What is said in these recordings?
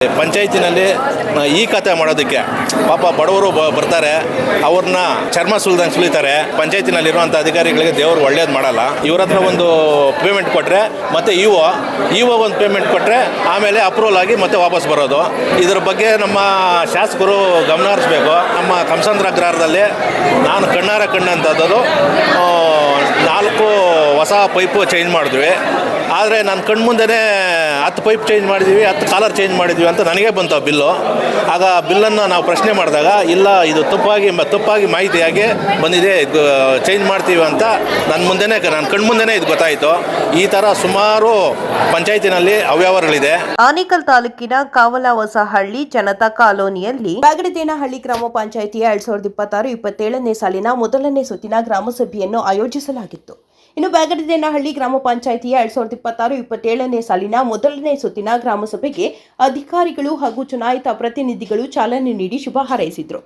ಪಂಚಾಯತಿನಲ್ಲಿ ಈ ಖಾತೆ ಮಾಡೋದಕ್ಕೆ ಪಾಪ ಬಡವರು ಬರ್ತಾರೆ, ಅವ್ರನ್ನ ಚರ್ಮ ಸುಲ್ದಂಗೆ ಸುಲಿತಾರೆ. ಪಂಚಾಯತಿನಲ್ಲಿರುವಂಥ ಅಧಿಕಾರಿಗಳಿಗೆ ದೇವರು ಒಳ್ಳೇದು ಮಾಡಲ್ಲ. ಇವ್ರ ಹತ್ರ ಒಂದು ಪೇಮೆಂಟ್ ಕೊಟ್ಟರೆ ಮತ್ತು ಇಒ ಒಂದು ಪೇಮೆಂಟ್ ಕೊಟ್ಟರೆ ಆಮೇಲೆ ಅಪ್ರೂವಲ್ ಆಗಿ ಮತ್ತೆ ವಾಪಸ್ ಬರೋದು. ಇದ್ರ ಬಗ್ಗೆ ನಮ್ಮ ಶಾಸಕರು ಗಮನ ಹರಿಸ್ಬೇಕು. ನಮ್ಮ ಕಮಸಂದ್ರ ಅಗ್ರಹಾರದಲ್ಲಿ ನಾನು ಕಣ್ಣಾರ ಕಂಡಂಥದ್ದು 4 ಹೊಸ ಪೈಪು ಚೇಂಜ್ ಮಾಡಿದ್ವಿ. ಆದರೆ ನನ್ನ ಕಣ್ಮುಂದೆ 10 ಪೈಪ್ ಚೇಂಜ್ ಮಾಡಿದ್ವಿ, 10 ಕಾಲರ್ ಚೇಂಜ್ ಮಾಡಿದ್ವಿ ಅಂತ ನನಗೆ ಬಂತು ಆ ಬಿಲ್ಲು. ಆಗ ಬಿಲ್ಲನ್ನು ನಾವು ಪ್ರಶ್ನೆ ಮಾಡಿದಾಗ ಇಲ್ಲ, ಇದು ತಪ್ಪಾಗಿ ಮಾಹಿತಿಯಾಗಿ ಬಂದಿದೆ, ಚೇಂಜ್ ಮಾಡ್ತೀವಿ ಅಂತ ನನ್ನ ಕಣ್ಮುಂದೆ ಇದು ಗೊತ್ತಾಯಿತು. ಈ ಥರ ಸುಮಾರು ಪಂಚಾಯತಿನಲ್ಲಿ ಅವ್ಯವಹಾರಗಳಿದೆ. ಆನೇಕಲ್ ತಾಲೂಕಿನ ಕಾವಲಹೊಸಹಳ್ಳಿ ಜನತಾ ಕಾಲೋನಿಯಲ್ಲಿ ಬ್ಯಾಗಡದೇನಹಳ್ಳಿ ಗ್ರಾಮ ಪಂಚಾಯಿತಿಯ 2026-27ನೇ ಸಾಲಿನ ಮೊದಲನೇ ಸುತ್ತಿನ ಗ್ರಾಮಸಭೆಯನ್ನು ಆಯೋಜಿಸಲಾಗಿತ್ತು. ಇನ್ನು ಬ್ಯಾಗಡದೇನಹಳ್ಳಿ ಗ್ರಾಮ ಪಂಚಾಯಿತಿಯ 2026-27ನೇ ಸಾಲಿನ ಮೊದಲನೇ ಸುತ್ತಿನ ಗ್ರಾಮಸಭೆಗೆ ಅಧಿಕಾರಿಗಳು ಹಾಗೂ ಚುನಾಯಿತ ಪ್ರತಿನಿಧಿಗಳು ಚಾಲನೆ ನೀಡಿ ಶುಭ ಹಾರೈಸಿದರು.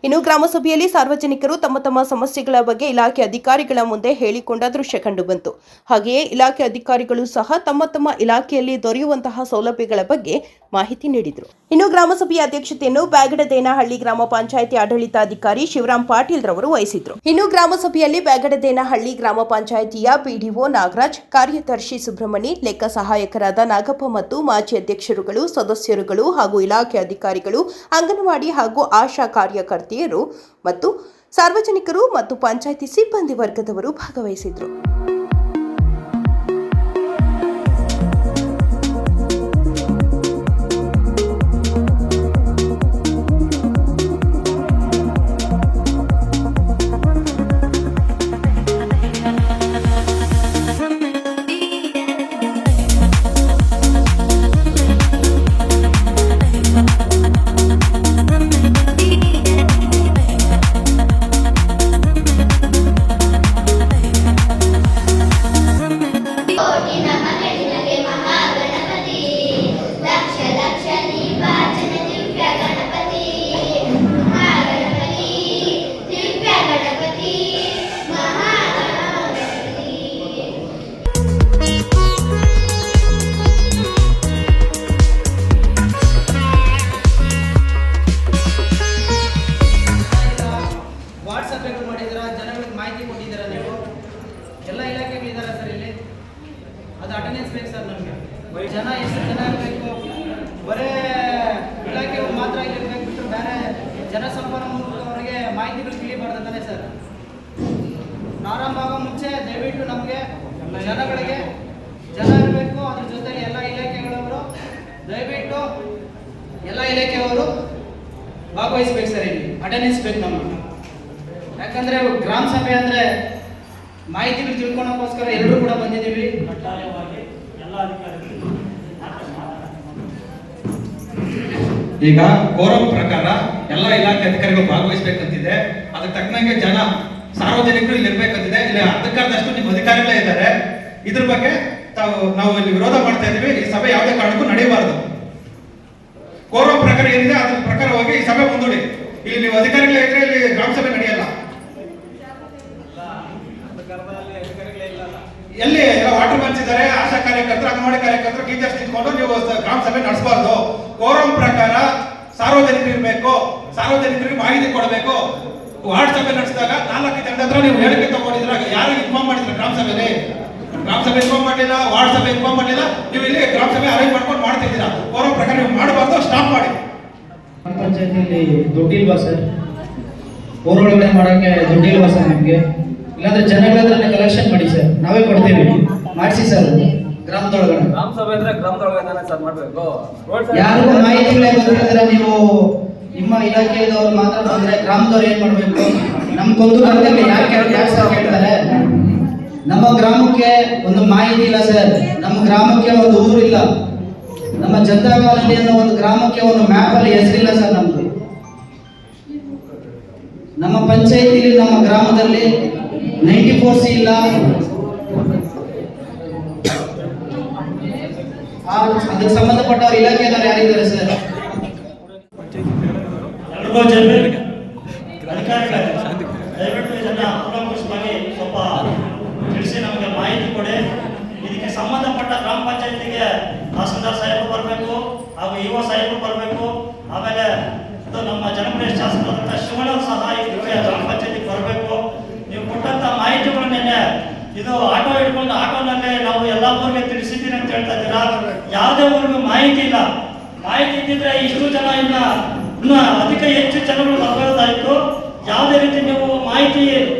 ಇನ್ನು ಗ್ರಾಮಸಭೆಯಲ್ಲಿ ಸಾರ್ವಜನಿಕರು ತಮ್ಮ ಸಮಸ್ಯೆಗಳ ಬಗ್ಗೆ ಇಲಾಖೆ ಅಧಿಕಾರಿಗಳ ಮುಂದೆ ಹೇಳಿಕೊಂಡ ದೃಶ್ಯ ಕಂಡುಬಂತು. ಹಾಗೆಯೇ ಇಲಾಖೆ ಅಧಿಕಾರಿಗಳು ಸಹ ತಮ್ಮ ಇಲಾಖೆಯಲ್ಲಿ ದೊರೆಯುವಂತಹ ಸೌಲಭ್ಯಗಳ ಬಗ್ಗೆ ಮಾಹಿತಿ ನೀಡಿದರು. ಇನ್ನು ಗ್ರಾಮಸಭೆಯ ಅಧ್ಯಕ್ಷತೆಯನ್ನು ಬ್ಯಾಗಡದೇನಹಳ್ಳಿ ಗ್ರಾಮ ಪಂಚಾಯಿತಿ ಆಡಳಿತಾಧಿಕಾರಿ ಶಿವರಾಮ್ ಪಾಟೀಲ್ ರವರು ವಹಿಸಿದ್ರು. ಇನ್ನು ಗ್ರಾಮಸಭೆಯಲ್ಲಿ ಬ್ಯಾಗಡದೇನಹಳ್ಳಿ ಗ್ರಾಮ ಪಂಚಾಯಿತಿಯ ಪಿಡಿಒ ನಾಗರಾಜ್, ಕಾರ್ಯದರ್ಶಿ ಸುಬ್ರಹ್ಮಣಿ, ಲೆಕ್ಕ ಸಹಾಯಕರಾದ ನಾಗಪ್ಪ ಮತ್ತು ಮಾಜಿ ಅಧ್ಯಕ್ಷರುಗಳು, ಸದಸ್ಯರುಗಳು ಹಾಗೂ ಇಲಾಖೆ ಅಧಿಕಾರಿಗಳು, ಅಂಗನವಾಡಿ ಹಾಗೂ ಆಶಾ ಕಾರ್ಯಕರ್ತೆಯರು ಮತ್ತು ಸಾರ್ವಜನಿಕರು ಮತ್ತು ಪಂಚಾಯಿತಿ ಸಿಬ್ಬಂದಿ ವರ್ಗದವರು ಭಾಗವಹಿಸಿದ್ರು. ಜನಗಳಿಗೆ ಮಾಹಿತಿ ಕೊಟ್ಟಿದ್ದೀರಾ ನೀವು? ಎಲ್ಲ ಇಲಾಖೆಗಳಿದ್ದಾರೆ ಸರ್ ಇಲ್ಲಿ. ಅದು ಅಟೆಂಡೆನ್ಸ್ ಬೇಕು ಸರ್ ನಮಗೆ. ಜನ ಎಷ್ಟು ಜನ ಇರಬೇಕು, ಬರೇ ಇಲಾಖೆಯವರು ಮಾತ್ರ ಇಲ್ಲಿರ್ಬೇಕು ಬಿಟ್ಟು ಬೇರೆ ಜನಸಂಪನ್ಮೂಲದವರಿಗೆ ಮಾಹಿತಿಗಳು ತಿಳಿಬಾರ್ದು ತಾನೆ ಸರ್. ಪ್ರಾರಂಭ ಆಗೋ ಮುಂಚೆ ದಯವಿಟ್ಟು ನಮಗೆ ಜನಗಳಿಗೆ ಜನ ಇರಬೇಕು. ಅದ್ರ ಜೊತೆಗೆ ಎಲ್ಲ ಇಲಾಖೆಗಳವರು ದಯವಿಟ್ಟು ಎಲ್ಲ ಇಲಾಖೆಯವರು ಭಾಗವಹಿಸ್ಬೇಕು ಸರ್. ಇಲ್ಲಿ ಅಟೆಂಡೆನ್ಸ್ ಬೇಕು ನಮಗೆ. ಯಾಕಂದ್ರೆ ಗ್ರಾಮ ಸಭೆ ಅಂದ್ರೆ ಮಾಹಿತಿಗಳು ತಿಳ್ಕೊಳ್ಳೋಕ್ಕೋಸ್ಕರ ಎಲ್ಲರೂ ಕೂಡ ಬಂದಿದ್ದೀವಿ. ಈಗ ಕೋರಂ ಪ್ರಕಾರ ಎಲ್ಲ ಇಲಾಖೆ ಅಧಿಕಾರಿಗಳು ಭಾಗವಹಿಸಬೇಕಂತಿದೆ. ಅದಕ್ಕೆ ತಕ್ಕನಂಗೆ ಜನ ಸಾರ್ವಜನಿಕರು ಇಲ್ಲಿ ಇರ್ಬೇಕಂತಿದೆ. ಇಲ್ಲಿ ಅರ್ಧಕ್ಕರ್ಧಷ್ಟು ನಿಮ್ಮ ಅಧಿಕಾರಿಗಳೇ ಇದ್ದಾರೆ. ಇದ್ರ ಬಗ್ಗೆ ನಾವು ಇಲ್ಲಿ ವಿರೋಧ ಮಾಡ್ತಾ ಇದೀವಿ. ಈ ಸಭೆ ಯಾವುದೇ ಕಾರಣಕ್ಕೂ ನಡೆಯಬಾರದು. ಕೋರಂ ಪ್ರಕಾರ ಏನಿದೆ ಅದ್ರ ಪ್ರಕಾರವಾಗಿ ಈ ಸಭೆ ಮುಂದೂಡಿ. ಇಲ್ಲಿ ನೀವು ಅಧಿಕಾರಿಗಳೇ ಇದ್ರೆ ಇಲ್ಲಿ ಗ್ರಾಮ ಸಭೆ ನಡೆಯಲ್ಲ. ಎಲ್ಲಿ ಎಲ್ಲ ವಾಟರ್ ಮ್ಯಾನ್ಸ್ ಇದ್ದಾರೆ, ಆಶಾ ಕಾರ್ಯಕರ್ತರು, ಅಂಗನವಾಡಿ ಕಾರ್ಯಕರ್ತರು, ಟೀಚರ್ಸ್ ನಿಂತ್ಕೊಂಡು ನೀವು ಗ್ರಾಮ ಸಭೆ ನಡೆಸಬಾರ್ದು. ಕೋರಂ ಪ್ರಕಾರ ಸಾರ್ವಜನಿಕರು ಇರಬೇಕು, ಸಾರ್ವಜನಿಕರಿಗೆ ಮಾಹಿತಿ ಕೊಡಬೇಕು. ವಾರ್ಡ್ ಸಭೆ ನಡೆಸಿದಾಗ 4 ಜನರ ಹತ್ರ ನೀವು ಹೇಳಿಕೆ ತಗೊಂಡಿದ್ರ, ಯಾರು ಇನ್ಫಾರ್ಮ್ ಮಾಡಿದ್ರ ಗ್ರಾಮ ಸಭೆಯಲ್ಲಿ? ಗ್ರಾಮ ಸಭೆ ಇನ್ಫಾರ್ಮ್ ಮಾಡಲಿಲ್ಲ, ವಾರ್ಡ್ ಸಭೆ ಇನ್ಫಾರ್ಮ್ ಮಾಡಲಿಲ್ಲ. ನೀವು ಇಲ್ಲಿ ಗ್ರಾಮ ಸಭೆ ಅರೇಂಜ್ ಮಾಡ್ಕೊಂಡು ಮಾಡ್ತಿದ್ದೀರಾ. ಕೋರಂ ಪ್ರಕಾರ ನೀವು ಮಾಡಬಾರ್ದು, ಸ್ಟಾಪ್ ಮಾಡಿ. ಪಂಚಾಯತಿಯಲ್ಲಿ ದುಡ್ಡಿಲ್ವಾ ಸರ್? ಊರೊಳಗಡೆ ಮಾಡೋಕ್ಕೆ ದುಡ್ಡಿಲ್ವಾ ಸರ್ ನಮಗೆ? ಇಲ್ಲಾಂದ್ರೆ ಜನಗಳ ಕಲೆಕ್ಷನ್ ಮಾಡಿ ಸರ್, ನಾವೇ ಕೊಡ್ತೀವಿ, ಮಾಡಿಸಿ ಸರ್. ಗ್ರಾಮದೊಳಗಡೆ ಗ್ರಾಮ ಸಭೆ ಅಂದ್ರೆ ಗ್ರಾಮದೊಳಗಡೆ ಸರ್ ಮಾಡಬೇಕು. ಯಾರಿಗೂ ಮಾಹಿತಿಗಳೇ ಗೊತ್ತಿದ್ರೆ ನೀವು ನಿಮ್ಮ ಇಲಾಖೆಯವರು ಮಾತ್ರ ಬಂದ್ರೆ ಗ್ರಾಮದವ್ರು ಏನ್ ಮಾಡ್ಬೇಕು? ನಮ್ಗೊಂದು ಗಂಟೆಗೆ ಯಾಕೆ ಸರ್ ಹೇಳ್ತಾರೆ? ನಮ್ಮ ಗ್ರಾಮಕ್ಕೆ ಒಂದು ಮಾಹಿತಿ ಇಲ್ಲ ಸರ್. ನಮ್ಮ ಗ್ರಾಮಕ್ಕೆ ಒಂದು ಊರಿಲ್ಲ. ನಮ್ಮ ಜನತಾ ಕಾಲೋನಿ ಅನ್ನೋ ಒಂದು ಗ್ರಾಮಕ್ಕೆ ಒಂದು ಮ್ಯಾಪ್ ಅಲ್ಲಿ ಹೆಸರಿಲ್ಲ ಸರ್ ನಮ್ದು. ನಮ್ಮ ಪಂಚಾಯತಿಲಿ ನಮ್ಮ ಗ್ರಾಮದಲ್ಲಿ 94C ಇಲ್ಲ. ಅದಕ್ಕೆ ಸಂಬಂಧಪಟ್ಟವ್ರ ಇಲಾಖೆದವ್ರು ಯಾರಿದ್ದಾರೆ ಸರ್? ದಯವಿಟ್ಟು ಇದನ್ನ ಕೂಲಂಕುಷವಾಗಿ ಸ್ವಲ್ಪ ತಿಳಿಸಿ ನಮಗೆ ಮಾಹಿತಿ ಕೊಡಿ. ಇದಕ್ಕೆ ಸಂಬಂಧಪಟ್ಟ ಗ್ರಾಮ ಪಂಚಾಯತಿಗೆ ತಹಸೀಲ್ದಾರ್ ಸಾಹೇಬರು ಬರಬೇಕು, ಹಾಗೂ ಯುವ ಸಾಹೇಬರು ಬರಬೇಕು. ಆಮೇಲೆ ಇದು ನಮ್ಮ ಜನಪ್ರಿಯ ಶಾಸಕರಾದಂಥ ಶಿವಣ್ಣವರು ಸಹ ಇದಕ್ಕೆ ಗ್ರಾಮ ಪಂಚಾಯತಿಗೆ ಬರಬೇಕು. ನೀವು ಕೊಟ್ಟಂಥ ಮಾಹಿತಿಗಳನ್ನೇ ಇದು ಆಟೋ ಹಿಡ್ಕೊಂಡು ಆಟೋನಲ್ಲೇ ನಾವು ಎಲ್ಲ ಊರಿಗೆ ತಿಳಿಸಿದ್ದೀನಿ ಅಂತ ಹೇಳ್ತಾ ಇದ್ದೀರಾ. ಯಾವುದೇ ಊರಿಗೂ ಮಾಹಿತಿ ಇಲ್ಲ. ಮಾಹಿತಿ ಇದ್ದಿದ್ರೆ ಇಷ್ಟು ಜನ ಇನ್ನೂ ಅಧಿಕ ಹೆಚ್ಚು ಜನಗಳು ಬರ್ಬೋದಾಯಿತು. ಯಾವುದೇ ರೀತಿ ನೀವು ಮಾಹಿತಿ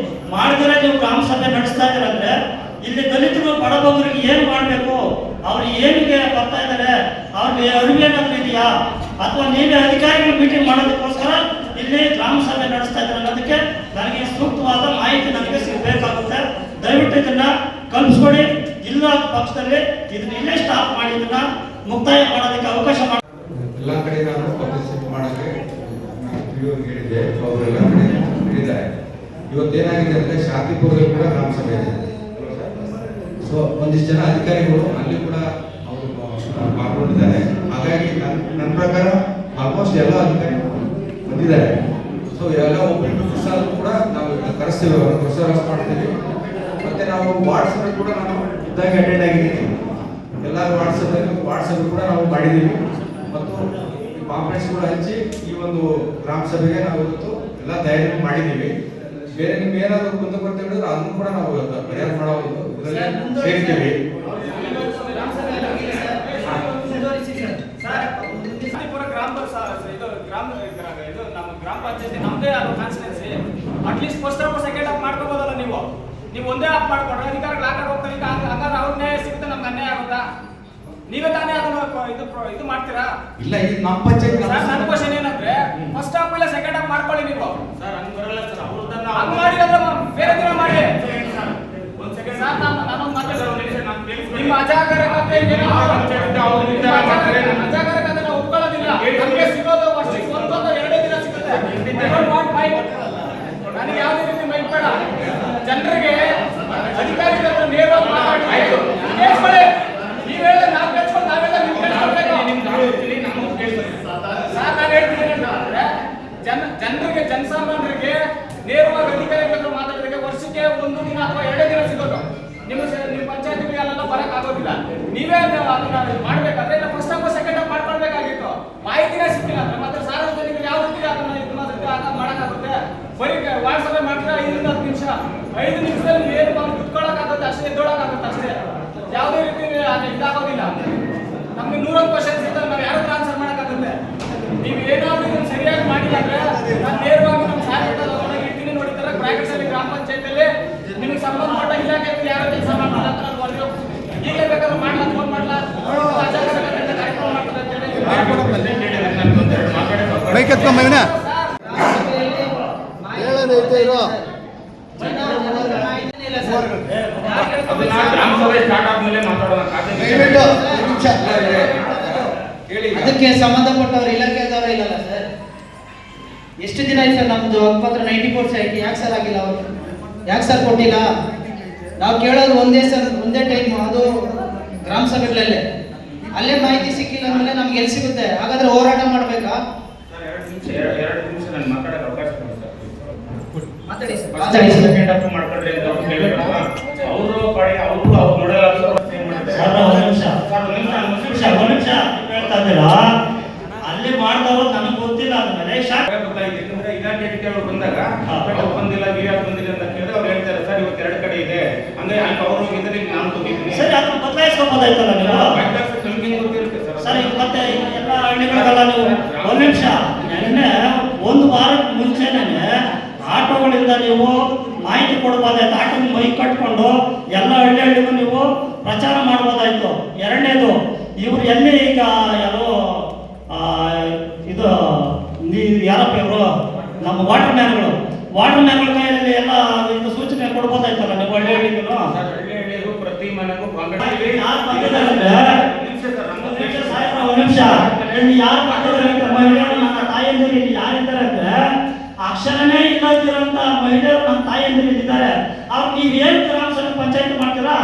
ಮಾಡಿದ್ರೆ ನೀವು ಗ್ರಾಮ ಸಭೆ ನಡೆಸ್ತಾ ಇದ್ದೀರಂದ್ರೆ ಇಲ್ಲಿ ದಲಿತರು ಬಡಬಗ್ಗರಿಗೆ ಏನು ಮಾಡಬೇಕು, ಅವ್ರು ಏನಿಗೆ ಬರ್ತಾ ಇದ್ದಾರೆ, ಅವ್ರಿಗೆ ಅರಿವೇನಾದ್ರೂ ಇದೆಯಾ, ಅಥವಾ ನೀವೇ ಅಧಿಕಾರಿಗಳು ಮೀಟಿಂಗ್ ಮಾಡೋದಕ್ಕೋಸ್ಕರ ಇಲ್ಲಿ ಗ್ರಾಮ ಸಭೆ ನಡೆಸ್ತಾ ಇದ್ದಾರೆ ಅನ್ನೋದಕ್ಕೆ ನನಗೆ ಸೂಕ್ತವಾದ ಮಾಹಿತಿ ನನಗೆ ಸಿಗಬೇಕಾಗುತ್ತೆ. ದಯವಿಟ್ಟು ಇದನ್ನ ಕಲ್ಪಿಸ್ಕೊಡಿ. ಇಲ್ಲ ಪಕ್ಷದಲ್ಲಿ ಇದನ್ನ ಇಲ್ಲೇ ಸ್ಟಾಪ್ ಮಾಡಿ ಇದನ್ನ ಮುಕ್ತಾಯ ಮಾಡೋದಕ್ಕೆ ಅವಕಾಶ ಮಾಡಿ. ಎಲ್ಲ ಕಡೆ ನಾನು ಪಾರ್ಟಿಸಿಪೇಟ್ ಮಾಡೋಕ್ಕೆ ಹೇಳಿದ್ದೆ, ಅವರೆಲ್ಲ ಕಡೆ ಹೇಳಿದ್ದಾರೆ. ಇವತ್ತೇನಾಗಿದೆ ಅಂದರೆ ಶಾಂತಿಪುರದಲ್ಲಿ ಕೂಡ ಗ್ರಾಮ ಸಭೆ ಇದೆ. ಸೊ ಒಂದಿಷ್ಟು ಜನ ಅಧಿಕಾರಿಗಳು ಅಲ್ಲಿ ಕೂಡ ಅವರು ಪಾಲ್ಗೊಂಡಿದ್ದಾರೆ. ಹಾಗಾಗಿ ನನ್ನ ಪ್ರಕಾರ ಆಲ್ಮೋಸ್ಟ್ ಎಲ್ಲ ಅಧಿಕಾರಿಗಳು ಬಂದಿದ್ದಾರೆ. ಸೊ ಎಲ್ಲ ಒಬ್ಬರು ಪ್ರಸಾದ ಕೂಡ ನಾವು ಕರೆಸ್ತೀವಿ, ಅವರು ಪ್ರಸಾರ ಮಾಡ್ತೀವಿ. ಮತ್ತೆ ನಾವು ವಾಟ್ಸಪ್ ಕೂಡ ನಾನು ಇದ್ದಾಗ ಅಟೆಂಡ್ ಆಗಿದ್ದೀನಿ. ಎಲ್ಲ ವಾಟ್ಸಪ್ ಕೂಡ ನಾವು ಮಾಡಿದ್ದೀವಿ ಮತ್ತು ಕಾಂಪ್ಲೆಕ್ಸ್ ಕೂಡ ಹಂಚಿ ಈ ಒಂದು ಗ್ರಾಮ ಸಭೆಗೆ ನಾವು ಇವತ್ತು ಎಲ್ಲ ತಯಾರಿ ಮಾಡಿದ್ದೀವಿ. ಬೇರೆ ನಿಮ್ಗೆ ಏನಾದರೂ ಕುಂದು ಕೊರತೆ ಹೇಳಿದ್ರೆ ಅದನ್ನು ಕೂಡ ನಾವು ಪರಿಹಾರ ಮಾಡೋದು ಇದರಲ್ಲಿ ಸೇರ್ತೀವಿ. ಇದು ನಮ್ಮ ಗ್ರಾಮ ಪಂಚಾಯತಿ ನಮ್ಮದೇ ಅದು constituency. At least first half second half ಮಾಡ್ಕೋಬೋದಲ್ಲ ನೀವು ಒಂದೇ ಹಾಫ್ ಮಾಡ್ಕೊಂಡ್ರೆ ಅಧಿಕಾರಿಗಳು ಆಟ ಹೋಗ್ತಾರೆ. ಈಗ ಹಂಗಾದ್ರೆ ಅವ್ರ ನ್ಯಾಯ ಸಿಗುತ್ತೆ, ನಮ್ಗೆ ಅನ್ಯಾಯ ಆಗುತ್ತಾ? ನೀವೇ ತಾನೇ ಅದನ್ನ ಇದು ಮಾಡ್ತೀರಾ? ಇಲ್ಲ, ಇದು ನಮ್ಮ ಪಂಚಾಯತ್. ನನ್ನ ಕ್ವಶನ್ ಏನಂದ್ರೆ ಫಸ್ಟ್ ಹಾಫ್ ಇಲ್ಲ ಸೆಕೆಂಡ್ ಹಾಫ್ ಮಾಡ್ಕೊಳ್ಳಿ ನೀವು. ಸರ್ ಹಂಗ್ ಬರಲ್ಲ ಸರ್, ಹಂಗ್ ಮಾಡಿದ್ರೆ ಬೇರೆ ದಿನ ಮಾಡಿ. ಒಂದ್ ಸೆಕೆಂಡ್ ಸರ್, ನಾನು ನಿಮ್ಮ ಅಜಾಗರೂಕತೆ ಅಜಾಗರೂಕತೆ ನಾವು ಒಪ್ಕೊಳ್ಳೋದಿಲ್ಲ. ನಮಗೆ ಸಿಗೋದು ವರ್ಷಕ್ಕೆ ಒಂದೊಂದು 2 ದಿನ ಸಿಗುತ್ತೆ. ನನಗೆ ಯಾವುದೇ ರೀತಿ ಮೈಕ್ ಬೇಡ. ಜನರಿಗೆ ಅಧಿಕಾರಿಗಳ ಹತ್ರ ನೇರವಾಗಿ ಮಾತಾಡಿ ಕೇಳಿಸ್ಕೊಳ್ಳಿ. ನೀವು ಹೇಳಿದ್ರೆ ನಾವು ಕೇಳಿಸ್ಕೊಂಡು ನಾವೆಲ್ಲ ನೀವು ಕೇಳಿಸ್ಕೊಳ್ಬೇಕು. ಸರ್ ನಾನು ಹೇಳ್ತೀನಿ ಏನಂದ್ರೆ ಜನರಿಗೆ ಜನಸಾಮಾನ್ಯರಿಗೆ ನೇರವಾಗಿ ಅಧಿಕಾರಿಗಳ ಹತ್ರ ಮಾತಾಡೋದಕ್ಕೆ ವರ್ಷಕ್ಕೆ 1 ದಿನ ಅಥವಾ 2 ದಿನ ಸಿಗೋದು. ನಿಮ್ಮ ಪಂಚಾಯತಿಗೆ ಅಲ್ಲೆಲ್ಲ ಬರಕ್ ಆಗೋದಿಲ್ಲ. ನೀವೇ ಅದನ್ನ ಮಾಡ್ಬೇಕಾದ್ರೆ ಇಲ್ಲ ಫಸ್ಟ್ ಹಾಫ್ ಸೆಕೆಂಡ್ ಹಾಫ್ ಮಾಡ್ಕೊಳ್ಬೇಕಾಗಿತ್ತು. ಮಾಹಿತಿನೇ ಸಿಕ್ಕಿಲ್ಲ ಅಂದ್ರೆ ಮತ್ತೆ ಸಾರ್ವಜನಿಕರು ಯಾವ ರೀತಿ ಅದನ್ನ ಮಾಡಕ್ಕಾಗುತ್ತೆ? ಬರೀ ವಾಟ್ಸಪ್ ಮಾಡಿದ್ರೆ 5 ರಿಂದ 10 ನಿಮಿಷ, 5 ನಿಮಿಷದಲ್ಲಿ ಏನು ಕುತ್ಕೊಳ್ಳೋಕ್ಕಾಗುತ್ತೆ ಅಷ್ಟೇ, ಎದ್ದೋಳಕ್ಕಾಗುತ್ತೆ ಅಷ್ಟೇ. ಯಾವುದೇ ರೀತಿ ಇದಾಗೋದಿಲ್ಲ. ನಮ್ಗೆ 100 ಕ್ವಶನ್ಸ್ ಇದ್ದಾಗ ನಾವು ಯಾರು ಆನ್ಸರ್ ಮಾಡೋಕ್ಕಾಗುತ್ತೆ? ನೀವು ಏನಾದ್ರು ಇದನ್ನು ಸರಿಯಾಗಿ ಮಾಡಿಲ್ಲ ಅಂದ್ರೆ ನಾನು ನೇರವಾಗಿ ನಮ್ಮ ಸಾರ್ವಜನಿಕ ಇಡ್ತೀನಿ. ನೋಡಿ ತರ ಪ್ರಾಕ್ಟೀಸ್ ಅಲ್ಲಿ ಗ್ರಾಮ ಪಂಚಾಯತಿಯಲ್ಲಿ ನಿಮಗೆ ಸಂಬಂಧಪಟ್ಟ ಇಲಾಖೆ ಯಾರು ಕೆಲಸ ಮಾಡ್ತಾರೆ ಅಂತ ನಾನು ಹೊರಗೆ ಈಗಲೇ ಬೇಕಾದ್ರೆ ಮಾಡ್ಲಾ, ಫೋನ್ ಮಾಡ್ಲಾ, ಕಾರ್ಯಕ್ರಮ ಮಾಡ್ತಾರೆ ಅಂತ ಹೇಳಿ ಅದಕ್ಕೆ ಸಂಬಂಧಪಟ್ಟವ್ರು ಇಲಾಖೆದವರು ಇಲ್ಲಲ್ಲ ಸರ್. ಎಷ್ಟು ದಿನ ಆಯ್ತು ಸರ್ ನಮ್ದು ಹಕ್ಕುಪತ್ರ 94 ಆಯ್ತು. ಯಾಕೆ ಸರ್ ಆಗಿಲ್ಲ? ಅವರು ಯಾಕೆ ಸರ್ ಕೊಟ್ಟಿಲ್ಲ? ನಾವು ಕೇಳೋದು ಒಂದೇ ಟೈಮ್, ಅದು ಗ್ರಾಮ ಸಭೆಗಳಲ್ಲೇ. ಅಲ್ಲೇ ಮಾಹಿತಿ ಸಿಕ್ಕಿಲ್ಲ ಅಂದ್ಮೇಲೆ ನಮ್ಗೆ ಎಲ್ಲಿ ಸಿಗುತ್ತೆ? ಹಾಗಾದ್ರೆ ಹೋರಾಟ ಮಾಡ್ಬೇಕಾ? ಎರಡು ನಿಮಿಷ ನಾನು ಮಾತಾಡೋಕೆ ಅವಕಾಶ ಕೊಡಿ ಸರ್. ಮಾತಾಡಿ ಸರ್. ಸೆಕೆಂಡ್ ಹಾಫ್ ಮಾಡ್ಕೊಂಡ್ರಿ ಅಂತ ಅವ್ರು ಹೇಳಿದ್ರು. ಅವರು ಪಡೆ ಅವರು ನೋಡಲ್ಲ ಹೇಳ್ತಾ ಇದ್ದೀರಾ. ಅಲ್ಲಿ ಮಾಡ್ದವರು ನನಗೆ ಗೊತ್ತಿಲ್ಲ ಅಂದ್ಮೇಲೆ ಯಾಕಂದ್ರೆ ಇಲಾಖೆ ಅಧಿಕಾರಿಗಳು ಬಂದಾಗ ಅವ್ರು ಬಂದಿಲ್ಲ, ಯಾರು ಬಂದಿಲ್ಲ ಅಂತ ಕೇಳಿದ್ರೆ ಅವ್ರು ಹೇಳ್ತಾರೆ ಸರ್ ಇವತ್ತು 2 ಕಡೆ ಇದೆ ಅಂದ್ರೆ ಅವ್ರು ಹೋಗಿದ್ರೆ ನಾನು ಹೋಗಿದ್ದೀನಿ. ಸರಿ, ಅದನ್ನ ಬದಲಾಯಿಸ್ಕೋಬೋದಾಯ್ತಲ್ಲ ನೀವು. ಸರ್ ಈಗ ಮತ್ತೆ ಎಲ್ಲ ಹಳ್ಳಿಗಳಿಗೆಲ್ಲ ನೀವು ಒಂದು ನಿಮಿಷ ನೆನ್ನೆ 1 ವಾರದ ಮುಂಚೆನೇ ಆಟೋಗಳಿಂದ ನೀವು ಮಾಹಿತಿ ಕೊಡ್ಬೋದಾಯ್ತು. ಆಟೋ ಮೈಕ್ ಕಟ್ಕೊಂಡು ಎಲ್ಲ ಹಳ್ಳಿಗೂ ನೀವು ಪ್ರಚಾರ ಮಾಡ್ಬೋದಾಯ್ತು. ಎರಡನೇದು, ಇವ್ರು ಎಲ್ಲಿ ಈಗ ಯಾರೋ ಇದು ಯಾರಪ್ಪ ಇವರು ನಮ್ಮ ವಾಟರ್ ಮ್ಯಾನ್ಗಳ ಕೈಯಲ್ಲಿ ಎಲ್ಲ ಇದು ಸೂಚನೆ ಕೊಡ್ಬೋದಾಯ್ತಲ್ಲ ನೀವು ಹಳ್ಳಿ ಹಳ್ಳಿಗೂ ಪ್ರತಿ ಮನೆಗೂ ಯಾರು ಮಹಿಳೆಯರು ನನ್ನ ತಾಯಂದಿರು ಯಾರಿದ್ದಾರೆ ಅಂದ್ರೆ ಅಕ್ಷರನೇ ಇಲ್ಲದಿರೋಂಥ ಮಹಿಳೆಯರು ನಮ್ಮ ತಾಯಂದಿರು ಇದ್ದಾರೆ. ಅವ್ರು ನೀವೇನು ಗ್ರಾಮ ಸಭೆ ಪಂಚಾಯತ್ ಮಾಡ್ತೀರಾ?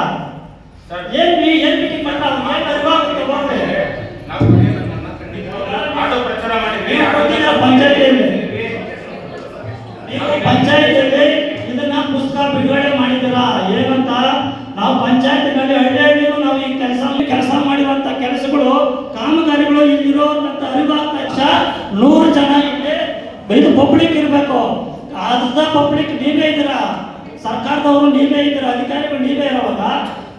ಏನ್ ಮೀಟಿಂಗ್ ಮಾಡ್ತಾ ಏನ್ ಅರಿವಾಗುತ್ತೆ? ಹೋಗ್ರಿ ಆಟೋ ಪ್ರಚಾರ ಮಾಡಿದ್ವಿ. ನೀವು ಪಂಚಾಯತಿಯಲ್ಲಿ ಇದನ್ನ ಪುಸ್ತಕ ಬಿಡುಗಡೆ ಮಾಡಿದ್ದೀರಾ? ಏನಂತ ನಾವು ಪಂಚಾಯತಿನಲ್ಲಿ ಹಳ್ಳಿ ನಾವು ಈ ಕೆಲಸ ಮಾಡಿರುವಂತ ಕೆಲಸಗಳು ಕಾಮಗಾರಿಗಳು ಇಲ್ಲಿರೋ ಅವಿಭಾಗ ಪಕ್ಷ 100 ಜನ ಇಲ್ಲಿ ಇದು ಪಬ್ಲಿಕ್ ಇರಬೇಕು. ಅರ್ಧ ಪಬ್ಲಿಕ್ ನೀವೇ ಇದ್ದೀರಾ, ಸರ್ಕಾರದವರು ನೀವೇ ಇದ್ದೀರಾ, ಅಧಿಕಾರಿಗಳು ನೀವೇ ಇರೋವಾಗ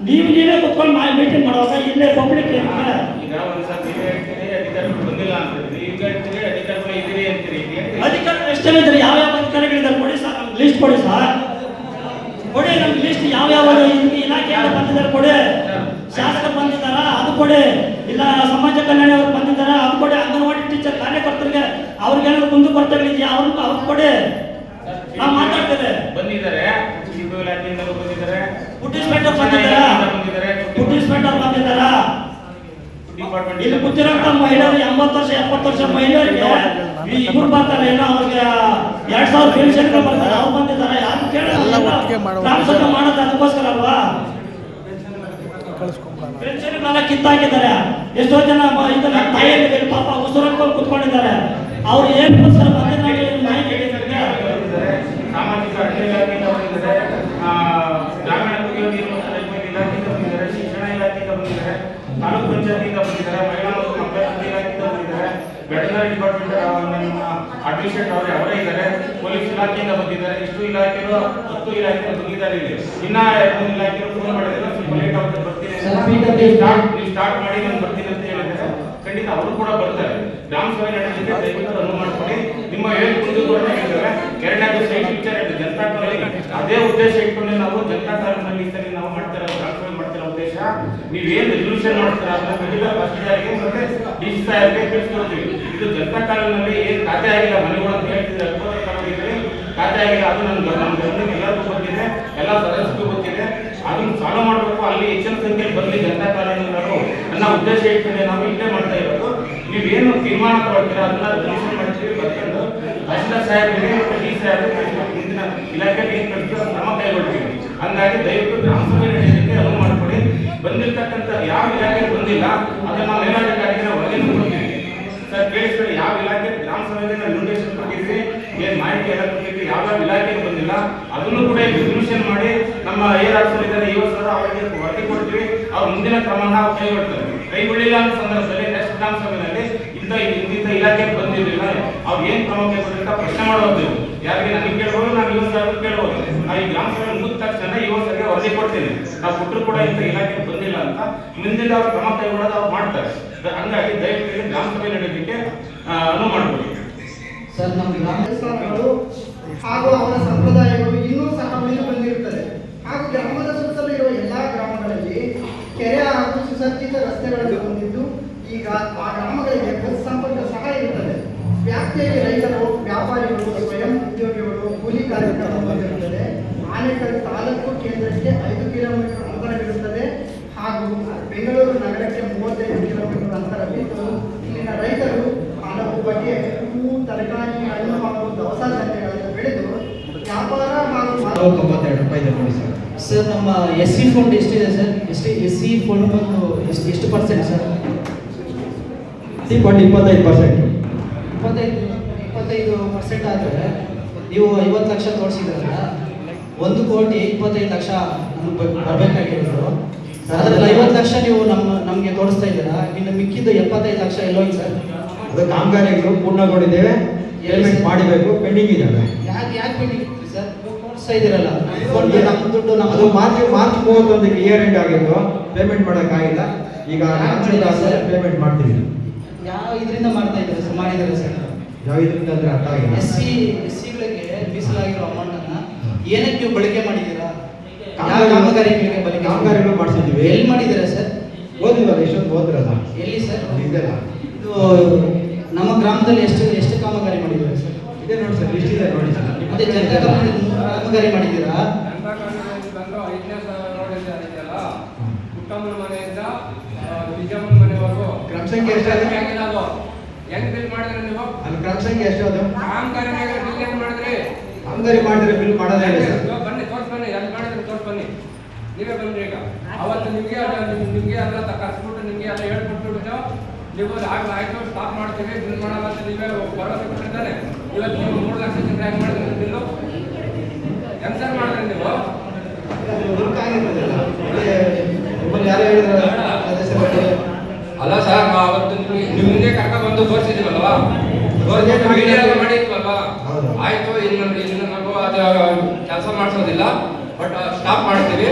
ನೀವೇ ಕುತ್ಕೊಂಡು ಮೀಟಿಂಗ್ ಮಾಡುವಾಗ ಇಲ್ಲೇ ಪಬ್ಲಿಕ್ ಇರುತ್ತೆ. ಈಗ ಒಂದ್ಸಲ ನೀವೇ ಹೇಳ್ತೀರಿ ಅಧಿಕಾರಿಗಳು ಬಂದಿಲ್ಲ ಅಂತೀರಿ, ಈಗ ಹೇಳ್ತೀರಿ ಅಧಿಕಾರಿಗಳು ಇದ್ದೀರಿ ಅಂತೀರಿ. ಅಧಿಕಾರಿಗಳು ಎಷ್ಟು ಜನ ಇದ್ದಾರೆ, ಯಾವ್ಯಾವ ಅಧಿಕಾರಿಗಳಿದ್ದಾರೆ ಕೊಡಿ ಸರ್, ನಮ್ಗೆ ಲಿಸ್ಟ್ ಕೊಡಿ ಸರ್, ಕೊಡಿ ನಮ್ಗೆ ಲಿಸ್ಟ್. ಯಾವ್ಯಾವ ಇಲಾಖೆಯಿಂದ ಬಂದಿದ್ದಾರೆ ಕೊಡಿ. ಶಾಸಕರು ಬಂದಿದ್ದಾರಾ ಅದು ಕೊಡಿ, ಇಲ್ಲ ಸಮಾಜ ಕಲ್ಯಾಣ ಅವರು ಬಂದಿದ್ದಾರಾ ಅದು ಕೊಡಿ. ಅಂಗನವಾಡಿ ಟೀಚರ್ ಕಾರ್ಯಕರ್ತರಿಗೆ ಅವ್ರಿಗೇನಾದ್ರು ಕುಂದು ಕೊರತೆಗಳಿದೆಯಾ ಅವ್ರಿಗೆ ಕೊಡಿ. ನಾವು ಮಾತಾಡ್ತೇವೆ. ಬಂದಿದ್ದಾರೆ, ಶಿಶು ಇಲಾಖೆಯಿಂದ ಬಂದಿದ್ದಾರೆ, ಫುಡ್ ಇನ್ಸ್ಪೆಕ್ಟರ್ ಬಂದಿದ್ದಾರಾ, ಫುಡ್ ಇನ್ಸ್ಪೆಕ್ಟರ್ ಬಂದಿದ್ದಾರಾ, ಡಿಪಾರ್ಟ್ಮೆಂಟ್ ಇಲ್ಲಿ ಕೂತಿರೋಂಥ ಮಹಿಳೆಯರು 80 ವರ್ಷ 70 ವರ್ಷ ಮಹಿಳೆಯರಿಗೆ ಇವ್ರು ಬರ್ತಾರೆ, ಏನೋ ಅವ್ರಿಗೆ 2000 ಪೆನ್ಷನ್ಗಳು ಬರ್ತಾರೆ, ಅವ್ರು ಬಂದಿದ್ದಾರೆ. ಯಾರು ಕೇಳಲ್ಲ, ಗ್ರಾಮ ಸಭೆ ಮಾಡೋದು ಅದಕ್ಕೋಸ್ಕರ ಅಲ್ವಾ? ಪೆನ್ಷನ್ಗಳೆಲ್ಲ ಕಿತ್ತಾಕಿದ್ದಾರೆ. ಎಷ್ಟೋ ಜನ ಇದನ್ನ ತಾಯಿಯಲ್ಲಿ ಪಾಪ ಉಸಿರಾಡ್ಕೊಂಡು ಕುತ್ಕೊಂಡಿದ್ದಾರೆ. ಅವ್ರು ಏನಕ್ಕೋಸ್ಕರ ಬಂದಿದ್ದಾರೆ ಮಾಹಿತಿ ಸಾಮಾಜಿಕ ಅರಣ್ಯ ಇಲಾಖೆಯಿಂದ ಬಂದಿದ್ದಾರೆ, ಗ್ರಾಮೀಣ ಕುಡಿಯುವ ನೀರು ಮತ್ತು ನೈರ್ಮಲ್ಯ ಇಲಾಖೆಯಿಂದ ಬಂದಿದ್ದಾರೆ, ಶಿಕ್ಷಣ ಇಲಾಖೆಯಿಂದ ಬಂದಿದ್ದಾರೆ, ತಾಲೂಕು ಪಂಚಾಯತಿಯಿಂದ ಬಂದಿದ್ದಾರೆ, ಮಹಿಳಾ ಮತ್ತು ಮಕ್ಕಳ ಅಭಿವೃದ್ಧಿ ಇಲಾಖೆಯಿಂದ ಬಂದಿದ್ದಾರೆ, ವೆಟರ್ನರಿ ಡಿಪಾರ್ಟ್ಮೆಂಟ್ ನಮ್ಮ ಅಡ್ಮಿನಿಸ್ಟ್ರೇಟರ್ ಅವರೇ ಇದ್ದಾರೆ, ಪೊಲೀಸ್ ಇಲಾಖೆಯಿಂದ ಬಂದಿದ್ದಾರೆ. ಇಷ್ಟು ಇಲಾಖೆಗಳು 10 ಇಲಾಖೆಗಳು ಬಂದಿದ್ದಾರೆ. ಇಲ್ಲಿ ಇನ್ನ 2 ಇಲಾಖೆಗಳು ಫೋನ್ ಮಾಡಿದ್ದಾರೆ, ಸ್ವಲ್ಪ ಲೇಟ್ ಆಗುತ್ತೆ ಬರ್ತೀನಿ, ನೀವು ಸ್ಟಾರ್ಟ್ ಮಾಡಿ ನಾನು ಬರ್ತೀನಿ ಅಂತ ಹೇಳಿದ್ದಾರೆ. ಖಂಡಿತ ಅವರು ಕೂಡ ಬರ್ತಾರೆ. ಗ್ರಾಮ ಸಭೆ ನಡೆಸಲಿಕ್ಕೆ ದಯವಿಟ್ಟು ಅನುವು ಮಾಡಿಕೊಡಿ. ನಿಮ್ಮ ಏನು ಕುಂದುಕೊರತೆ ಹೇಳಿದ್ದಾರೆ. ಎರಡನೇದು ಸೈಟ್ ವಿಚಾರ ಜನತಾ ಕಾಲೋನಿ, ಅದೇ ಉದ್ದೇಶ ಇಟ್ಕೊಂಡು ನಾವು ಜನತಾ ಕಾಲೋನಿಯಲ್ಲಿ ಈ ಸರಿ ನಾವು ಮಾಡ್ತಾ ಇರೋ ಗ್ರಾಮ ಸಭೆ ಮಾಡ್ತಿರೋ ಉದ್ದೇಶ, ನೀವೇನು ರೆಸಲ್ಯೂಷನ್ ಮಾಡ್ತೀರಾ ಅದನ್ನ ಖಂಡಿತ ತಹಸೀಲ್ದಾರ್ಗೆ ಮತ್ತೆ ಡಿಸಿ ಸಾಹೇಬ್ಗೆ ತಿಳಿಸ್ಕೊಡ್ತೀವಿ. ಇದು ಜನತಾ ಕಾಲೋನಿಯಲ್ಲಿ ಏನು ಖಾತೆ ಆಗಿಲ್ಲ, ಮನೆಗಳು ಅಂತ ಹೇಳ್ತಿದ್ರೆ ಖಾತೆ ಆಗಿಲ್ಲ, ಅದು ನಮ್ಮ ಗಮನಕ್ಕೆ ಎಲ್ಲರಿಗೂ ಗೊತ್ತಿದೆ, ಎಲ್ಲ ಸದಸ್ಯರಿಗೂ ಗೊತ್ತಿದೆ. ಅದನ್ನು ಸಾಲ್ವ್ ಮಾಡಬೇಕು, ಅಲ್ಲಿ ಹೆಚ್ಚಿನ ಸಂಖ್ಯೆಯಲ್ಲಿ ಬರಲಿ ಜನತಾ ಕಾಲೋನಿಗಳು ನನ್ನ ಉದ್ದೇಶ ಇಟ್ಕೊಂಡು ನಾವು ಇಲ್ಲೇ ಮಾಡ್ತಾ ಇರೋದು. ನೀವೇನು ತೀರ್ಮಾನ ತಗೊಳ್ತೀರಾ ಅದನ್ನ ರೆಸಲ್ಯೂಷನ್ ಮಾಡ್ತೀವಿ, ಬರ್ಕೊಂಡು ತಹಸೀಲ್ದಾರ್ ಸಾಹೇಬರಿಗೆ ಮತ್ತು ಡಿ ಸಾಹೇಬರಿಗೆ ಮುಂದಿನ ಇಲಾಖೆಗೆ ಏನು ಕಳಿಸ್ತೀವಿ ಕ್ರಮ ಕೈಗೊಳ್ತೀವಿ. ಹಂಗಾಗಿ ದಯವಿಟ್ಟು ಗ್ರಾಮ ಸಭೆ ನಡೆಯೋದಕ್ಕೆ ಅನುವು ಮಾಡಿಕೊಡಿ. ಬಂದಿರ್ತಕ್ಕಂಥ ಯಾವ ಇಲಾಖೆ ಬಂದಿಲ್ಲ ಅದನ್ನು ನಾವು ಮೇಲಾಧಿಕಾರಿಗೆ ಒಳಗೆ ಕೊಡ್ತೀವಿ. ಸರ್ ಕೇಳಿಸ್ಕೊಳ್ಳಿ, ಯಾವ ಇಲಾಖೆ ಗ್ರಾಮ ಸಭೆಗೆ ನಾವು ಇನ್ವಿಟೇಷನ್ ಕೊಟ್ಟಿದ್ವಿ, ಏನು ಮಾಹಿತಿ ಎಲ್ಲ ಕೊಟ್ಟಿದ್ವಿ, ಯಾವ್ಯಾವ ಇಲಾಖೆಗೆ ಬಂದಿಲ್ಲ ಅದನ್ನು ಕೂಡ ರೆಸಲ್ಯೂಷನ್ ಮಾಡಿ ನಮ್ಮ AR ಇದ್ದಾರೆ ಸರ್ ಅವರಿಗೆ ವರದಿ ಕೊಡ್ತೀವಿ. ಅವ್ರ ಮುಂದಿನ ಕ್ರಮ ನಾವು ಕೈಗೊಳ್ತಾರೆ. ಕೈಗೊಳ್ಳಿಲ್ಲ ಅನ್ನೋ ಸಂದರ್ಭದಲ್ಲಿ ನೆಕ್ಸ್ಟ್ ಗ್ರಾಮ ಸಭೆಯಲ್ಲಿ ಇಂಥ ಇಲಾಖೆಗೆ ಬಂದಿರಲಿಲ್ಲ, ಅವ್ರು ಏನು ಕ್ರಮ ಕೈಗೊಳ್ಳಿಲ್ಲ ಪ್ರಶ್ನೆ ಮಾಡೋದು. ಯಾರಿಗೆ ನನಗೆ ಕೇಳ್ಬೋದು, ನಾನು ಯುವ ಕೇಳ್ಬೋದು. ನಾವು ಈ ಗ್ರಾಮ ಸಭೆ ಮುಗಿದ ತಕ್ಷಣ ಯುವ ಸಭೆಗೆ ವರದಿ ಕೊಡ್ತೀನಿ, ನಾವು ಕೊಟ್ಟರು ಕೂಡ ಇಂಥ ಇಲಾಖೆಗೆ ಬಂದಿಲ್ಲ ಅಂತ. ಮುಂದಿನ ಅವ್ರು ಕ್ರಮ ಕೈಗೊಳ್ಳೋದು ಅವ್ರು ಮಾಡ್ತಾರೆ. ಹಂಗಾಗಿ ದಯವಿಟ್ಟು ಗ್ರಾಮ ಸಭೆ ನಡೆಯೋದಕ್ಕೆ ಅನುವು ಮಾಡಿಕೊಡಿ. ಸರ್ ನಮ್ಮ ದೇವಸ್ಥಾನಗಳು ಹಾಗೂ ಅವರ ಸಂಪ್ರದಾಯಗಳು ಇನ್ನೂ ಸಹ ಉಳಿದು ಬಂದಿರುತ್ತದೆ. ಹಾಗೂ ಗ್ರಾಮದ ಸುತ್ತಲೂ ಇರುವ ಎಲ್ಲಾ ಗ್ರಾಮಗಳಲ್ಲಿ ಕೆರೆ ಹಾಗೂ ಸುಸಜ್ಜಿತ ರಸ್ತೆಗಳನ್ನು ಹೊಂದಿದ್ದು ಈಗ ಆ ಗ್ರಾಮಗಳಿಗೆ ಬಸ್ ಸಂಪರ್ಕ ಸಹ ಇರುತ್ತದೆ. ವ್ಯಾಪ್ತಿಯಲ್ಲಿ ರೈತರು, ವ್ಯಾಪಾರಿಗಳು, ಸ್ವಯಂ ಉದ್ಯೋಗಿಗಳು, ಕೂಲಿ ಕಾರ್ಮಿಕರು ಬಂದಿರುತ್ತದೆ. ಆನೇಕಲ್ ತಾಲೂಕು ಕೇಂದ್ರಕ್ಕೆ 5 ಕಿಲೋಮೀಟರ್ ಅಂತರವಿರುತ್ತದೆ ಹಾಗೂ ಬೆಂಗಳೂರು ನಗರಕ್ಕೆ 35 ಕಿಲೋಮೀಟರ್ ಅಂತರವಿದ್ದು ಇಲ್ಲಿನ ರೈತರು ಹಲವು ಬಗೆಯ ಹೂವು, ತರಕಾರಿ, ಹಣ್ಣು ಹಾಗೂ ದವಸ ಧಾನ್ಯಗಳನ್ನು ಬೆಳೆದು ವ್ಯಾಪಾರ ಹಾಗೂ 92 ರೂಪಾಯಿ ನೋಡಿ ಸರ್. ಸರ್ ನಮ್ಮ SC ಫಂಡ್ ಎಷ್ಟಿದೆ ಸರ್? SC ಫಂಡ್ ಬಂದು ಎಷ್ಟು ಪರ್ಸೆಂಟ್ ಸರ್? SC fund 25%. 25% ಆದರೆ ನೀವು 50 ಲಕ್ಷ ತೋರಿಸಿದ್ರಲ್ಲ, 1,25,00,000 ನಮಗೆ ಬರಬೇಕಾಗಿರೋದು. ಅದರಲ್ಲಿ 50 ಲಕ್ಷ ನೀವು ನಮಗೆ ತೋರಿಸ್ತಾ ಇದ್ದೀರಾ, ಇನ್ನು ಮಿಕ್ಕಿದ್ದು 75 ಲಕ್ಷ ಎಲ್ಲೋಗಿ ಸರ್? ಅದು ಕಾಮಗಾರಿಗಳು ಪೂರ್ಣಗೊಂಡಿದ್ದೇವೆ, ಪೇಮೆಂಟ್ ಮಾಡಬೇಕು, ಪೆಂಡಿಂಗ್ ಇದ್ದಾವೆ. ಯಾಕೆ ಪೆಂಡಿಂಗ್ ಇತ್ತು ಸರ್? ತೋರಿಸ್ತಾ ಇದ್ದೀರಲ್ಲ, ನಮ್ಮ ದುಡ್ಡು ಅದು ಮಾರ್ಚ್ 31ಕ್ಕೆ ಇಯರ್ ಎಂಡ್ ಆಗಿತ್ತು, ಪೇಮೆಂಟ್ ಮಾಡೋಕ್ಕಾಗಿಲ್ಲ. ಈಗ ಪೇಮೆಂಟ್ ಮಾಡ್ತೀವಿ. ಯಾವ ಇದರಿಂದ ಮಾಡ್ತಾ ಇದ್ದಾರೆ ಸರ್? ಮಾಡಿದ್ದಾರೆ ಸರ್. ಯಾವ ಇದರಿಂದ ಅಂದರೆ ಅರ್ಥ ಆಗಿಲ್ಲ. SCಗಳಿಗೆ ಮೀಸಲಾಗಿರೋ ಅಮೌಂಟನ್ನು ಏನಕ್ಕೆ ನೀವು ಬಳಕೆ ಮಾಡಿದ್ದೀರಾ? ಯಾವ ಕಾಮಗಾರಿಗಳಿಗೆ ಬಳಕೆ? ಕಾಮಗಾರಿಗಳು ಮಾಡಿಸಿದ್ದೀವಿ. ಎಲ್ಲಿ ಮಾಡಿದ್ದೀರಾ ಸರ್? ಓದಿವಲ್ಲ, ಎಷ್ಟೊಂದು ಓದಿರಲ್ಲ. ಎಲ್ಲಿ ಸರ್? ಇದೆಲ್ಲ ಇದು ನಮ್ಮ ಗ್ರಾಮದಲ್ಲಿ ಎಷ್ಟು ಕಾಮಗಾರಿ ಮಾಡಿದ್ದೀರಾ ಸರ್? ಇದೆ ನೋಡಿ ಸರ್, ಲಿಸ್ಟ್ ಇದೆ ನೋಡಿ ಸರ್. ಮತ್ತೆ ಜನತಾ ಕಾಮಗಾರಿ ಮಾಡಿದ್ದೀರಾ? ಕುಟುಂಬದ ಮನೆಯಿಂದ ನಿಜಾಮನ ಮನೆವರೆಗೂ ಕ್ರಮ ಸಂಖ್ಯೆ ಎಷ್ಟಾಗಿದೆ? ಹೆಂಗ್ ಬಿಲ್ ಮಾಡಿದ್ರಿ ನೀವು? ಅಲ್ಲಿ ಕ್ರಮ ಸಂಖ್ಯೆ ಎಷ್ಟು? ಅದು ಕಾಮಗಾರಿ ಬಿಲ್ ಹೆಂಗ್ ಮಾಡಿದ್ರಿ? ಕಾಮಗಾರಿ ಮಾಡಿದ್ರೆ ಬಿಲ್ ಮಾಡೋದೇ ಇಲ್ಲ ಸರ್. ಬನ್ನಿ ತೋರ್ಸ್ ಬನ್ನಿ, ಎಲ್ಲಿ ಮಾಡಿದ್ರೆ ತೋರ್ಸ್ ಬನ್ನಿ. ನೀವೇ ಬಂದ್ರಿ ಈಗ. ಅವತ್ತು ನಿಮ್ಗೆ ಎಲ್ಲ ಕರ್ಸ್ಬಿಟ್ಟು ನಿಮ್ಗೆ ಎಲ್ಲ ಹೇಳ್ಕೊಟ್ಬಿಟ್ಟು ನೀವು ಆಯ್ತು ಸ್ಟಾಪ್ ಮಾಡ್ತೀವಿ, ಬಿಲ್ ಮಾಡಲ್ಲ ಅಂತ ನೀವೇ ಭರವಸೆ ಕೊಟ್ಟಿದ್ದಾನೆ. ಇವತ್ತು ನೀವು 3 ಲಕ್ಷ ಚಿಲ್ಲರೆ ಹೆಂಗ್ ಮಾಡಿದ್ರಿ ಬಿಲ್ಲು? ಹೆಂಗ್ ಸರ್ ಮಾಡಿದ್ರಿ ನೀವು? ಯಾರು ಹೇಳಿದ್ರೆ ಅಲ್ಲ ಸರ್, ಅವತ್ತು ನಿಮ್ಗೆ ಕರ್ಕೊಂಡು ಬಂದು ತೋರಿಸಿದೀವಲ್ವಾ, ವಿಡಿಯೋ ಎಲ್ಲ ಮಾಡಿದ್ವಲ್ವಾ, ಆಯ್ತು ಇನ್ನು ನಾವು ಅದು ಕೆಲಸ ಮಾಡಿಸೋದಿಲ್ಲ, ಬಟ್ ಸ್ಟಾಪ್ ಮಾಡ್ತೀವಿ.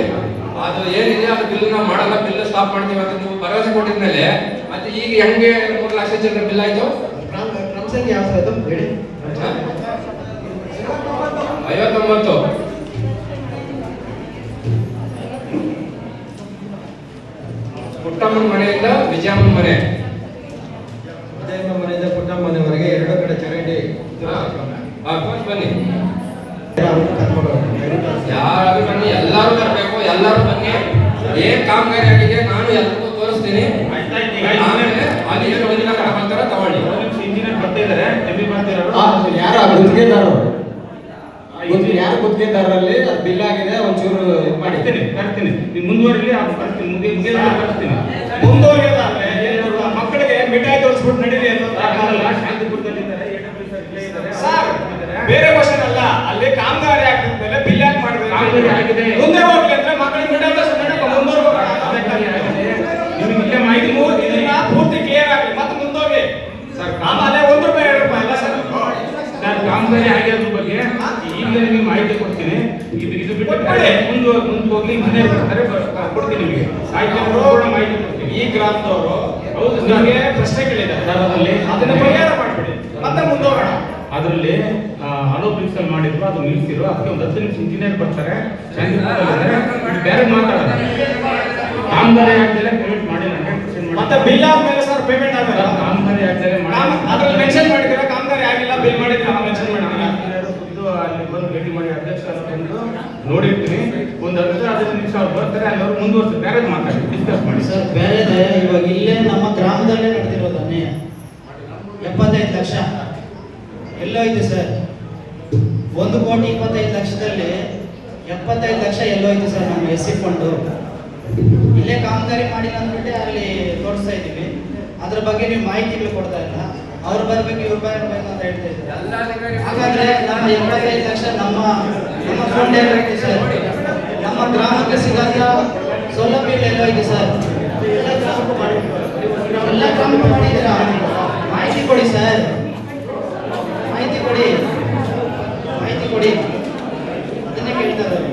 ಅದು ಏನಿದೆ ಅದು ಬಿಲ್ನ ಮಾಡಲ್ಲ, ಬಿಲ್ ಸ್ಟಾಪ್ ಮಾಡ್ತೀವಿ ಅಂತ ನೀವು ಭರವಸೆ ಕೊಟ್ಟಿದ್ಮೇಲೆ ಮತ್ತೆ ಈಗ ಹೆಂಗೆ 3 ಲಕ್ಷ ಚಿಲ್ಲರೆ ಬಿಲ್ ಆಯ್ತು? ಯಾವ ಸರ್ ಅದು ಹೇಳಿ. 59. ಪುಟ್ಟಮ್ಮನ ಮನೆಯಿಂದ ವಿಜಯಮ್ಮನ ಮನೆ, ವಿಜಯಮ್ಮ ಮನೆಯಿಂದ ಪುಟ್ಟಮ್ಮ ಮನೆವರೆಗೆ 2 ಕಡೆ ಚರಂಡಿ. ಬನ್ನಿ, ಯಾರು ಬನ್ನಿ, ಎಲ್ಲರೂ ಬರಬೇಕು, ಎಲ್ಲರೂ ಬನ್ನಿ. ಏನ್ ಕಾಮಗಾರಿ ಆಗಿದೆ ನಾನು ಎಲ್ಲರಿಗೂ ತೋರಿಸ್ತೀನಿ. ಆಮೇಲೆ ಅಲ್ಲಿ ಏನು ಒಂದಿನ ಬರ್ತಾರ ತಗೊಳ್ಳಿ. ಇಂಜಿನಿಯರ್ ಬರ್ತಾ ಇದಾರೆ, ಯಾರು ಗುತ್ತಿಗೆದಾರರು, ಯಾರು ಗುತ್ತಿಗೆದಾರರಲ್ಲಿ ಬಿಲ್ ಆಗಿದೆ, ಒಂಚೂರು ಮಾಡ್ತೀನಿ ನೀವು ಮುಂದುವರಿಲಿ, ಬರ್ತೀನಿ. ಮುಂದುವರಿಯೋದಾದ್ರೆ ಮಕ್ಕಳಿಗೆ ಮಿಠಾಯಿ ತೋರಿಸ್ಬಿಟ್ಟು ನಡೀರಿ ಅಂತ ಶಾಂತಿಪುರದಲ್ಲಿದ್ದಾರೆ, ಸರ್ ಬೇರೆ ಕ್ವಶನ್ ಅಲ್ಲ, ಅಲ್ಲಿ ಕಾಮಗಾರಿ ಆಗಿದ್ಮೇಲೆ ಬಿಲ್ ಯಾಕೆ ಮಾಡಿದ್ರೆ ಕಾಮಗಾರಿ ಆಗಿದೆ ಮುಂದೆ ಹೋಗ್ಲಿ ಅಂದ್ರೆ ಮಕ್ಕಳಿಗೆ ಮಿಠಾಯಿ ತೋರಿಸ್ಬಿಟ್ಟು ಮುಂದುವರ್ಬೇಕು. ನಿಮಗೆ ಇಲ್ಲೇ ಮಾಹಿತಿ ಪೂರ್ತಿ ಕ್ಲಿಯರ್ ಆಗಲಿ ಮತ್ತೆ ಮುಂದೋಗಿ ಸರ್. ಆಮೇಲೆ ₹1 2 ಅಲ್ಲ ಸರ್, ಕಾಮಗಾರಿ ಆಗಿರೋದ್ರ ಬಗ್ಗೆ ಈಗಲೇ ನಿಮಗೆ ಮಾಹಿತಿ ಕೊಡ್ತೀನಿ. ಇದು ಬಿಟ್ಟು ಮುಂದೆ ಹೋಗ್ಲಿ, ಮನೆ ಬರ್ತಾರೆ ಕೊಡ್ತೀನಿ ನಿಮಗೆ ಮಾಹಿತಿ ಕೊಡ್ತೀನಿ. ಈ ಗ್ರಾಮದವರು ಹೌದು ನಿಮಗೆ ಪ್ರಶ್ನೆ ಕೇಳಿದ್ದಾರೆ, ಅದನ್ನ ಪರಿಹಾರ ಮಾಡಿಬಿಡಿ ಮತ್ತೆ ಮುಂದೋಗೋಣ. ಅದರಲ್ಲಿ ಹಲೋ ಪ್ರಿನ್ಸಿಪಲ್ ಮಾಡಿದ್ರು, ಅದು ನಿಲ್ಲಿಸಿದ್ರು, ಅದಕ್ಕೆ ಒಂದು 10 ನಿಮಿಷ ಇಂಜಿನಿಯರ್ ಬರ್ತಾರೆ, ಬೇರೆ ಮಾತಾಡೋಣ. ಕಾಮಗಾರಿ ಆಗ್ದಲೆ ಪೇಮೆಂಟ್ ಮಾಡಿ 100% ಮತ್ತೆ ಬಿಲ್ ಆದ್ಮೇಲೆ ಸರ್ ಪೇಮೆಂಟ್ ಆಗಲ್ಲ. ಕಾಮಗಾರಿ ಆಗ್ದಲೆ ಅದ್ರಲ್ಲಿ ಮೆನ್ಷನ್ ಮಾಡಿದ್ರೆ ಕಾಮಗಾರಿ ಆಗಿಲ್ಲ, ಬಿಲ್ ಮಾಡಿದ್ರೆ ಮೆನ್ಷನ್ ಮಾಡಿಲ್ಲ. ಇದು ಅಲ್ಲಿ ಬಂದು ಭೇಟಿ ಮಾಡಿ ಅಧ್ಯಕ್ಷರು ಬಂದು ನೋಡಿರ್ತೀನಿ, ಒಂದು 15 ನಿಮಿಷ ಅವ್ರು ಬರ್ತಾರೆ, ಅಲ್ಲಿ ಅವ್ರು ಮುಂದುವರ್ಸಿ ಬೇರೆ ಮಾತಾಡಿ ಡಿಸ್ಕಸ್ ಮಾಡಿ ಸರ್. ಬೇರೆದೆ ಇವಾಗ ಇಲ್ಲೇ ನಮ್ಮ ಗ್ರಾಮದಲ್ಲೇ ನಡೆದಿರೋದು ಅನ್ಯಾಯ. 75 ಲಕ್ಷ ಎಲ್ಲೋಯ್ತು ಸರ್? 1,25,00,000ದಲ್ಲಿ 75 ಲಕ್ಷ ಎಲ್ಲೋಯ್ತು ಸರ್ ನಮ್ಮ SC ಫಂಡು. ಇಲ್ಲೇ ಕಾಮಗಾರಿ ಮಾಡಿಲ್ಲ ಅಂದ್ಬಿಟ್ಟೆ ಅಲ್ಲಿ ತೋರಿಸ್ತಾ ಇದ್ದೀವಿ, ಅದ್ರ ಬಗ್ಗೆ ನೀವು ಮಾಹಿತಿಗಳು ಕೊಡ್ತಾ ಇಲ್ಲ. ಅವ್ರು ಬರ್ಬೇಕು, ಇವ್ರು ಬರ್ಬೇಕು ಅಂತ ಹೇಳ್ತಾ ಇದ್ದಾರೆ. ಹಾಗಾದ್ರೆ ನಮ್ಮ 75 ಲಕ್ಷ ನಮ್ಮ ಫಂಡ್ ಎಲ್ಲೋಯ್ತು ಸರ್? ನಮ್ಮ ಗ್ರಾಮಕ್ಕೆ ಸಿಗಂತ ಸೌಲಭ್ಯಗಳು ಎಲ್ಲೋಯ್ತು ಸರ್? ಎಲ್ಲ ಗ್ರಾಮಕ್ಕೂ ಮಾಡಿದ್ದೀರಾ? ಮಾಹಿತಿ ಕೊಡಿ ಸರ್, ಮಾಹಿತಿ ಕೊಡಿ. ಅದನ್ನೇ ಕೇಳ್ತಾ ಇದ್ದಾರೆ.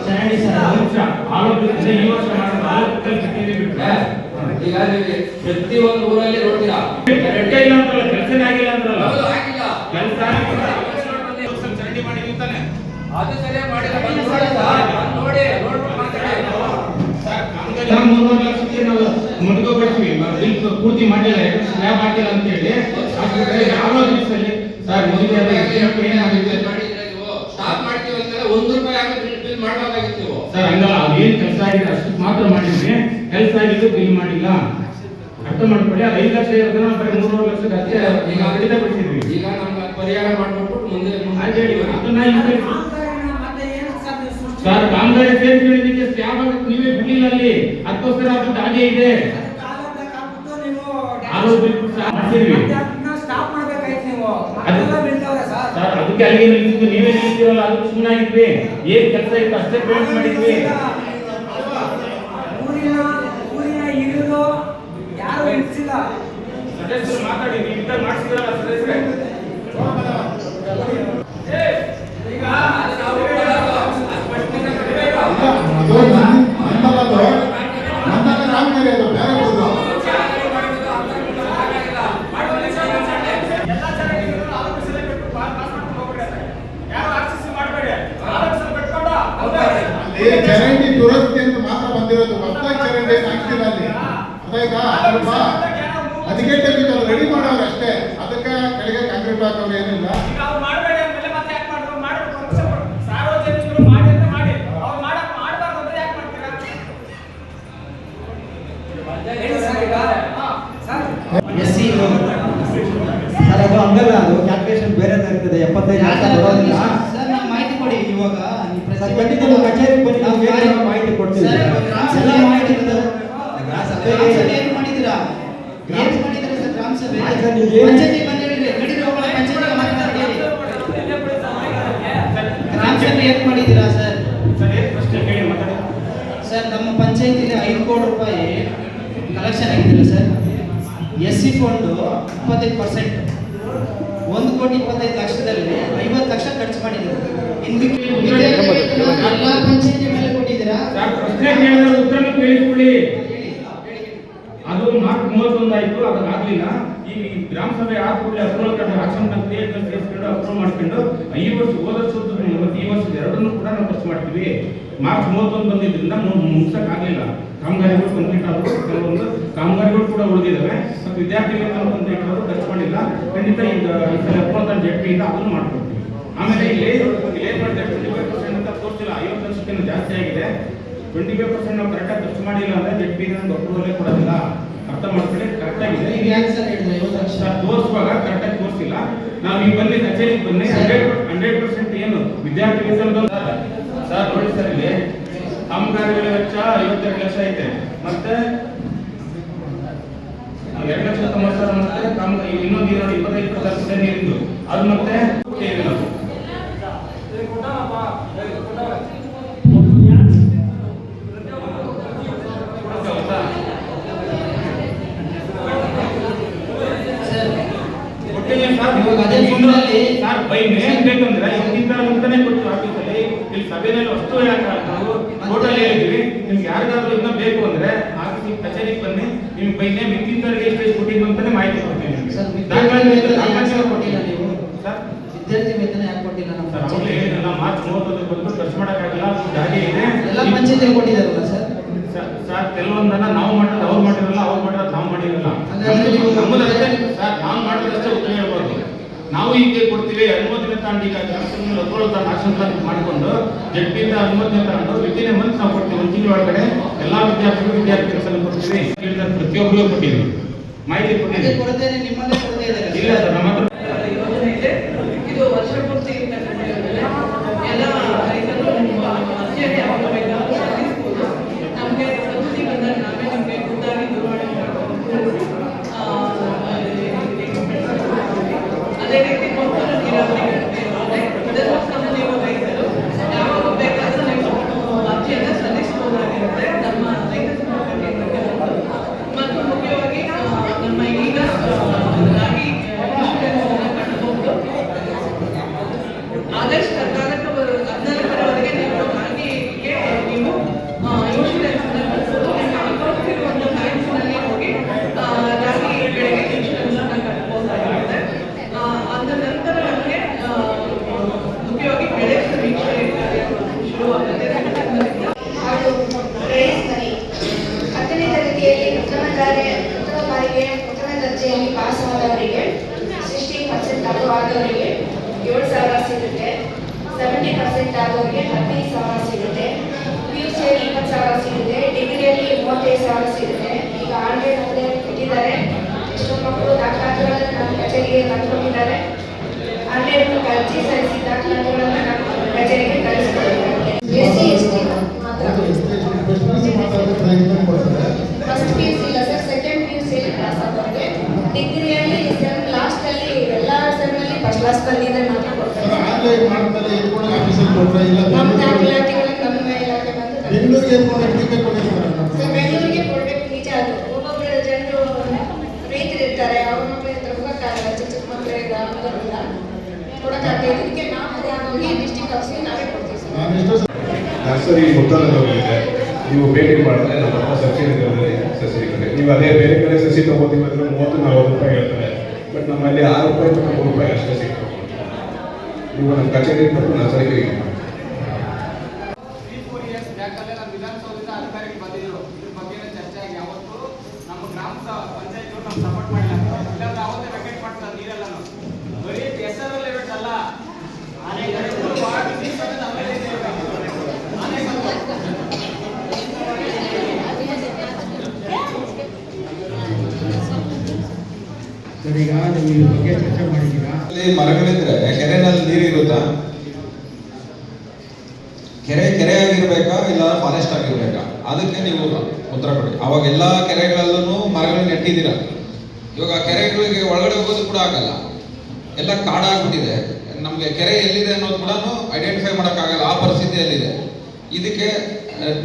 ಚರಂಡಿ ಸರ್ ಈ ವರ್ಷ ಈಗ ನೀವು ಪ್ರತಿಯೊಂದು ಊರಲ್ಲಿ ನೋಡ್ತೀರಾ, ಕೆಲಸನೇ ಆಗಿಲ್ಲ ಅಂದ್ರಲ್ಲ, ಕೆಲಸ ಚರಂಡಿ ಮಾಡಿದೀವಿ ತಾನೆ, ಅದು ಸರಿಯಾಗಿ ಮಾಡಿಲ್ಲ, ನೋಡಿ ನೋಡ್ಬಿಟ್ಟು ಮಾತಾಡಿ. ನಾವು 3 ಲಕ್ಷಕ್ಕೆ ನಾವು ಮುಟ್ಕೋಬಿಡ್ತೀವಿ, ಬಿಲ್ ಪೂರ್ತಿ ಮಾಡಿಲ್ಲ, ಸ್ಲ್ಯಾಬ್ ಹಾಕಿಲ್ಲ ಅಂತ ಹೇಳಿ ಯಾವ ದಿವಸದಲ್ಲಿ ಸರ್ ಮೊದಲು ಸ್ಟಾಪ್ ಮಾಡ್ತೀವಿ ಅಂತ ₹1 ಬಿಲ್ ಮಾಡಬೇಕಾಗಿತ್ತು ನೀವು. ಸರ್ ಹಂಗಲ್ಲ, ಅದೇನು ಕೆಲಸ ಆಗಿದೆ ಅಷ್ಟು ಮಾತ್ರ ಮಾಡಿದ್ವಿ, ಕೆಲಸ ಆಗಿದ್ದು ಬಿಲ್ ಮಾಡಿಲ್ಲ. ಅರ್ಥ ಮಾಡ್ಕೊಳ್ಳಿ. ಅದು 5 ಲಕ್ಷ ಇರೋದನ್ನ ಬರೀ 3 ಲಕ್ಷಕ್ಕೆ ಅಷ್ಟೇ ಈಗ ಅಲ್ಲಿಂದ ಬಿಟ್ಟಿದ್ವಿ. ಈಗ ನಮ್ಗೆ ಪರಿಹಾರ ಮಾಡ್ಬಿಟ್ಟು ಮುಂದೆ ಹಾಗೆ ಹೇಳಿ ಅದನ್ನ ಸರ್ ಕಾಮಗಾರಿ ಸೇರಿಸಿದ್ದಕ್ಕೆ ಸ್ಲ್ಯಾಬ್ ಆಗುತ್ತೆ, ನೀವೇ ಬಿಡ್ಲಿಲ್ಲ ಅಲ್ಲಿ, ಅದಕ್ಕೋಸ್ಕರ ದುಡ್ಡು ಹಾಗೆ ಇದೆ. ಸರ್ ಅದಕ್ಕೆ ಅಲ್ಲಿಗೆ ನಿಲ್ಸಿದ್ದು ನೀವೇ ನಿಲ್ಸಿರಲ್ಲ, ಅದಕ್ಕೆ ಸುಮ್ಮನಾಗಿದ್ವಿ. ಏನ್ ಕೆಲಸ ಇತ್ತು ಅಷ್ಟೇ ಪೇಮೆಂಟ್ ಮಾಡಿದ್ವಿ. ಸದಸ್ಯರು ಮಾತಾಡಿ, ನೀವು ಇದ್ದಾಗ ಮಾಡಿಸಿದ್ರಲ್ಲ ಸದಸ್ಯರೇ. ಈಗ ಚರಂಡಿ ದುರಸ್ತಿ ಅಂತ ಮಾತ್ರ ಬಂದಿರೋದು, ಹೊಸದಾಗಿ ಚರಂಡಿ ಹಾಕ್ತಿಲ್ಲ ಅಲ್ಲಿ. ಅದಕ್ಕೆ ರೆಡಿ ಮಾಡೋರು ಅಷ್ಟೇ, ಅದಕ್ಕೆ ಕೆಳಗೆ ಕಾಂಕ್ರೀಟ್ ಹಾಕೋರು ಏನಿಲ್ಲ. ಸರ್ ಅದು ಹಂಗಲ್ಲ, ಅದು ಕ್ಯಾಲ್ಕುಲೇಷನ್ ಬೇರೆ ಇರ್ತದೆ. 75 ಲಕ್ಷ ಬರೋದಿಲ್ಲ ಸರ್. ನಾವು ಮಾಹಿತಿ ಕೊಡಿ ಇವಾಗ. ಖಂಡಿತ ನಾವು ಕಚೇರಿಗೆ ಬಂದು ನಾವು ಬೇರೆ ಮಾಹಿತಿ ಕೊಡ್ತೀವಿ. ಎಲ್ಲ ಮಾಹಿತಿ ಇರ್ತದೆ. ಏನು ಮಾಡಿದ್ದೀರಾ? ಏನು ಮಾಡಿದ್ದೀರಾ ಸರ್ ಗ್ರಾಮ ಸಭೆ? ಪಂಚಾಯತಿ ಬಂದಿರಿ, ನಡೀರಿ ಹೋಗೋಣ ಪಂಚಾಯತಿಗೆ ಮಾತಾಡಿ. ಗ್ರಾಮ ಸಭೆ ಏನು ಮಾಡಿದ್ದೀರಾ ಸರ್? ಸರ್ ನಮ್ಮ ಪಂಚಾಯತಿಲಿ 5 ಕೋಟಿ ರೂಪಾಯಿ ಕಲೆಕ್ಷನ್ ಆಗಿದ್ದಿಲ್ಲ ಸರ್. SC ಫಂಡು 25%, 1,25,00,000ದಲ್ಲಿ 50 ಲಕ್ಷ ಖರ್ಚು ಮಾಡಿದ್ದೀವಿ. ಎಲ್ಲ ಪಂಚಾಯತಿ ಮೇಲೆ ಕೊಟ್ಟಿದ್ದೀರಾ? ಪ್ರಶ್ನೆ ಕೇಳಿದ್ರೆ ಉತ್ತರನೂ ಕೇಳಿಸ್ಕೊಳ್ಳಿ. ಅದು ಮಾರ್ಚ್ 31 ಆಯ್ತು, ಅದಾಗಲಿಲ್ಲ. ಈಗ ಈ ಗ್ರಾಮ ಸಭೆ ಆದ ಕೂಡಲೇ ಅಪ್ರೂವಲ್ ಕಾರ್ಡ್ ಆಕ್ಷನ್ ಸೇರಿಸ್ಕೊಂಡು ಅಪ್ರೂವ್ ಮಾಡ್ಕೊಂಡು ಈ ವರ್ಷ ಹೋದ ವರ್ಷದ್ದು ಮತ್ತು ಈ ವರ್ಷದ ಎರಡನ್ನೂ ಕೂಡ ನಾವು ಖರ್ಚು ಮಾಡ್ತೀವಿ. ಮಾರ್ಚ್ 31 ಬಂದಿದ್ದರಿಂದ ಮುಗಿಸೋಕ್ಕಾಗಲಿಲ್ಲ. ಕಾಮಗಾರಿಗಳು ಕಂಪ್ಲೀಟ್ ಆದರೂ ಕೆಲವೊಂದು ಕಾಮಗಾರಿಗಳು ಕೂಡ ಉಳಿದಿದ್ದಾವೆ ಮತ್ತು ವಿದ್ಯಾರ್ಥಿಗಳು ಕಂಪ್ಲೀಟ್ ಆದರೂ ಖರ್ಚು ಮಾಡಿಲ್ಲ. ಖಂಡಿತ ಈಗ ಈ ಸಲ ಅಪ್ರೂವಲ್ ಜೆಡ್ಪಿಯಿಂದ ಅದನ್ನು ಮಾಡ್ಕೊಡ್ತೀವಿ. ಆಮೇಲೆ ಇಲ್ಲಿ ಏನ್ ಮಾಡಿದೆ 25% ಅಂತ ತೋರಿಸಿಲ್ಲ, 50 ಲಕ್ಷಕ್ಕಿಂತ ಜಾಸ್ತಿ ಆಗಿದೆ. 25% ನಾವು ಕರೆಕ್ಟಾಗಿ ಖರ್ಚು ಮಾಡಿಲ್ಲ ಅಂದರೆ ಜೆಡ್ಪಿ ನಮ್ಗೆ ಅಪ್ರೂವಲ್ಲೇ ಕೊಡೋದಿಲ್ಲ. ಅರ್ಥ ಮಾಡ್ಕೊಳ್ಳಿ, ಕರೆಕ್ಟಾಗಿದೆ. ಈಗ ಯಾಕೆ ಸರ್ ಹೇಳಿದ್ರೆ 50 ಲಕ್ಷ ತೋರಿಸುವಾಗ ಕರೆಕ್ಟಾಗಿ ತೋರಿಸಿಲ್ಲ. ನಾವು ಈಗ ಬನ್ನಿ ಕಚೇರಿಗೆ ಬನ್ನಿ, 100% ಏನು ವಿದ್ಯಾರ್ಥಿಗಳು ಸರ್ ನೋಡಿ ಸರ್, ಇಲ್ಲಿ ಕಾಮಗಾರಿಗಳ ವೆಚ್ಚ 52 ಲಕ್ಷ ಐತೆ, ಮತ್ತೆ 2,90,000 ಮತ್ತೆ ಇನ್ನೊಂದು 25% ನೀರಿಂದು ಅದು ಮತ್ತೆ ಇವಾಗ ಅದೇ ಫಂಡಲ್ಲಿ ಸರ್ ಬೈ ನೇಮ್ ಬೇಕಂದ್ರೆ ಇಂಥ ಮುಂತಾನೆ ಕೊಟ್ಟು ಆಫೀಸಲ್ಲಿ ಇಲ್ಲಿ ಸಭೆಯಲ್ಲಿ ಅಷ್ಟು ನಾವು ಟೋಟಲ್ ಹೇಳಿದ್ವಿ. ನಿಮ್ಗೆ ಯಾರಿಗಾದ್ರೂ ಇನ್ನೂ ಬೇಕು ಅಂದ್ರೆ ಆಫೀಸ್ ಕಚೇರಿಗೆ ಬನ್ನಿ, ನಿಮ್ಗೆ ಬೈ ನೇಮ್ ಇಂತಿಂತವರಿಗೆ ಎಷ್ಟು ಕೊಟ್ಟಿದ್ದು ಅಂತಾನೆ ಮಾಹಿತಿ ಕೊಡ್ತೀನಿ ನಿಮಗೆ. ಸರ್ ವಿದ್ಯಾರ್ಥಿ ಕೊಟ್ಟಿಲ್ಲ ನೀವು ಸರ್ ವಿದ್ಯಾರ್ಥಿ ವೇತನ ಯಾಕೆ ಕೊಟ್ಟಿಲ್ಲ? ನಮ್ಮ ಸರ್ ಅವ್ರು ಹೇಳಿದ್ರಲ್ಲ ಮಾರ್ಚ್ 31 ಬಂದು ಖರ್ಚು ಮಾಡೋಕ್ಕಾಗಲ್ಲ, ಜಾರಿ ಇದೆ. ಎಲ್ಲ ಪಂಚಾಯತಿ ಕೊಟ್ಟಿದ್ದಾರಲ್ಲ ಸರ್? ಸರ್ ಕೆಲವೊಂದನ್ನ ನಾವು ಮಾಡಿರೋದು ಅವ್ರು ಮಾಡಿರಲ್ಲ, ಅವ್ರು ಮಾಡಿರೋದು ನಾವು ಮಾಡಿರಲ್ಲ. ಹಾಗಾದ್ರೆ ಸರ್ ನಾವು ಮಾಡೋದಷ್ಟೇ ಉತ್ತರ ಹೇಳ್ಬೋದು. ನಾವು ಈಗ ಕೊಡ್ತೀವಿ ಅನುಮೋದನೆ ತಗೊಂಡು ಈಗ ಆಕ್ಷನ್ ಪ್ಲಾನ್ ಮಾಡಿಕೊಂಡು ಜೆಡ್ಪಿಯಿಂದ ಅನುಮೋದನೆ ತಗೊಂಡು ವಿತಿನ್ ಎ ಮಂತ್ ನಾವು ಕೊಡ್ತೀವಿ. 1 ತಿಂಗಳ ಒಳಗಡೆ ಎಲ್ಲಾ ವಿದ್ಯಾರ್ಥಿಗಳು ಕೊಡ್ತೀವಿ. ಕೇಳಿದ ಪ್ರತಿಯೊಬ್ಬರಿಗೂ ಕೊಟ್ಟಿದ್ದೀವಿ, ಮಾಹಿತಿ ಕೊಟ್ಟಿದ್ದೀವಿ. ಕೊಡದೇನೆ ನಿಮ್ಮಲ್ಲೇ ಕೊಡದೇ ಇದೆ ಇಲ್ಲ ಸರ್, ನಮ್ಮ ಹತ್ರ ಇದು ವರ್ಷ ಪೂರ್ತಿ ಎಲ್ಲ ರೈತರು ಅರ್ಜಿಯಲ್ಲಿ ಯಾವಾಗ ಬೇಕಾದ್ರೂ ಸಲ್ಲಿಸ್ಬೋದು. ನಮಗೆ ಸಬ್ಸಿಡಿ ಬಂದಾಗ ನಾವೇ ನಮಗೆ ಖುದ್ದಾಗಿ ದೂರವಾಣಿ ಅದೇ ರೀತಿ ಕೊಪ್ಪಳ ನೀರಾವರಿ ಇದನ್ನು ನೀವು ರೈತರು ಯಾವಾಗ ಬೇಕಾದ್ರೂ ನೀವು ಅರ್ಜಿಯನ್ನು ಸಲ್ಲಿಸಬಹುದಾಗಿರುತ್ತೆ ನಮ್ಮ ರೈತ ಸಂಪರ್ಕ ಕೇಂದ್ರಕ್ಕೆ. ಮತ್ತು ಮುಖ್ಯವಾಗಿ ನಮ್ಮ ಈಗ ರಾಗಿ ಆಗಸ್ಟ್ 14ರವರೆಗೆ ನೀವು ರಾಗಿಗೆ ನೀವು ಇನ್ಶೂರೆನ್ಸ್ ನಿಮ್ಮ ಅಕೌಂಟ್ ಇರುವಂಥ ಬ್ಯಾಂಕ್ನಲ್ಲಿ ಹೋಗಿ ರಾಗಿ ಬೆಳೆಗೆ ಇನ್ಶೂರೆನ್ಸ್ ಕಟ್ಟಬಹುದಾಗಿರುತ್ತೆ. ಅದ ನಂತರ ನಮಗೆ ಮುಖ್ಯವಾಗಿ ಬೆಳೆ ಸಮೀಕ್ಷೆ ಶುರುವಾಗುತ್ತೆ. 10ನೇ ತರಗತಿಯಲ್ಲಿ ಪ್ರಥಮ ಬಾರಿಗೆ ಪ್ರಥಮ ದರ್ಜೆಯಲ್ಲಿ ಪಾಸ್ ಆದವರಿಗೆ 60% ಆದವರಿಗೆ 7,000 ಸಿಗುತ್ತೆ. 70% ಆದವರಿಗೆ 15,000 ಸಿಗುತ್ತೆ. PUCಯಲ್ಲಿ 20,000 ಸಿಗುತ್ತೆ. ಡಿಗ್ರಿಯಲ್ಲಿ 35,000 ಸಿಗುತ್ತೆ. ಈಗ ಆನ್ಲೈನ್ ಅಲ್ಲೇ ಬಿಟ್ಟಿದ್ದಾರೆ. ಎಷ್ಟೋ ಮಕ್ಕಳು ದಾಖಲಾತಿಗಳನ್ನು ನಮ್ಮ ಕಚೇರಿಗೆ ತಂದುಕೊಟ್ಟಿದ್ದಾರೆ. ಆನ್ಲೈನ್ ಅರ್ಜಿ ಸಲ್ಲಿಸಿ ದಾಖಲಾತಿಗಳನ್ನು ನಮ್ಮ ಕಚೇರಿಗೆ ಕಳಿಸ್ಕೊಟ್ಟಿದ್ದಾರೆ. SC ST ಮಾತ್ರ ಫಸ್ಟ್ PUC ಇಲ್ಲ ಸರ್, ಸೆಕೆಂಡ್ PUCಯಲ್ಲಿ ಪಾಸ್ ಆದವರಿಗೆ. ಡಿಗ್ರಿಯಲ್ಲಿ ಲಾಸ್ಟ್ ಅಲ್ಲಿ ಎಲ್ಲ ಸೆಮ್ನಲ್ಲಿ ಫಸ್ಟ್ ಕ್ಲಾಸ್ ಬಂದಿದ್ರೆ ಮಾತ್ರ ಕೊಡ್ತಾರೆ. ನಮ್ಮ ದಾಖಲಾತಿಗಳನ್ನು ನಮ್ಮ ಇಲಾಖೆ ಬಂದು ಸರ್ ಬೆಂಗಳೂರಿಗೆ ಕೊಡಬೇಕು. ನಿಜ ಅದು ಒಬ್ಬೊಬ್ಬರು ಜನರು ರೈತರು ಇರ್ತಾರೆ, ಅವ್ರ ಮಕ್ಕಳ ಹತ್ರ ಹೋಗೋಕ್ಕಾಗಲ್ಲ, ಚಿಕ್ಕ ಮಕ್ಕಳಿಗೆ ಗ್ರಾಮದವರೆಲ್ಲ ಕೊಡೋಕ್ಕಾಗಲ್ಲ. ಇದಕ್ಕೆ ನಾವು ಹೋಗಿ ಡಿಸ್ಟ್ರಿಕ್ಟ್ ಆಫೀಸ್ಗೆ ನಾವೇ ಕೊಡ್ತೀವಿ ಸರ್. ನರ್ಸರಿ ಮುತ್ತಲದವರಿಗೆ ನೀವು ಭೇಟಿ ಮಾಡಿದ್ರೆ ನಮ್ಮ ಹತ್ರ ಸಬ್ಸಿಡಿ ಸಸಿ ಸಿಗುತ್ತೆ. ನೀವು ಅದೇ ಬೇರೆ ಕಡೆ ಸಸಿ ತಗೋತೀವಿ ಅಂದ್ರೆ 30-40 ರೂಪಾಯಿ ಹೇಳ್ತಾರೆ. ಬಟ್ ನಮ್ಮಲ್ಲಿ 6 ರೂಪಾಯಿ ಮತ್ತು 3 ರೂಪಾಯಿ ಅಷ್ಟೇ ಸಿಗ್ತದೆ. ನೀವು ನಮ್ಮ ಕಚೇರಿಗೆ ಬಂದು ನರ್ಸರಿಗೆ ವಿಧಾನಸೌಧದ ಅಧಿಕಾರಿಗೆ ಬಂದಿದ್ರು. ಇದ್ರ ಬಗ್ಗೆ ಚರ್ಚೆ ಆಗಿ ಅವತ್ತು ನಮ್ಮ ಗ್ರಾಮ ಪಂಚಾಯತ್ ನಮ್ಗೆ ಸಪೋರ್ಟ್ ಮಾಡಿಲ್ಲ. ಇಲ್ಲಾಂದ್ರೆ ಅವತ್ತೇ ವೆಕೆಟ್ ಮಾಡ್ತಾರೆ ನೀರೆಲ್ಲ. ಬರೀ ಹೆಸರಲ್ಲಿ ಅಲ್ಲ, ಸರ್, ಈಗ ನೀವು ಈ ಬಗ್ಗೆ ಚರ್ಚೆ ಮಾಡಿದ್ದೀರಾ? ಮರಗಳಿದ್ರೆ ಕೆರೆನಲ್ಲಿ ನೀರು ಇರುತ್ತಾ? ಕೆರೆ ಆಗಿರ್ಬೇಕಾ ಇಲ್ಲ ಫಾರೆಸ್ಟ್ ಆಗಿರ್ಬೇಕಾ? ಅದಕ್ಕೆ ನೀವು ಉತ್ತರ ಕೊಡಿ. ಅವಾಗ ಎಲ್ಲ ಕೆರೆಗಳಲ್ಲೂ ಮರಗಳನ್ನ ನೆಟ್ಟಿದ್ದೀರಾ. ಇವಾಗ ಕೆರೆಗಳಿಗೆ ಒಳಗಡೆ ಹೋಗೋದು ಕೂಡ ಆಗಲ್ಲ, ಎಲ್ಲ ಕಾಡಾಗ್ಬಿಟ್ಟಿದೆ. ನಮಗೆ ಕೆರೆ ಎಲ್ಲಿದೆ ಅನ್ನೋದು ಕೂಡ ಐಡೆಂಟಿಫೈ ಮಾಡೋಕ್ಕಾಗಲ್ಲ, ಆ ಪರಿಸ್ಥಿತಿಯಲ್ಲಿದೆ. ಇದಕ್ಕೆ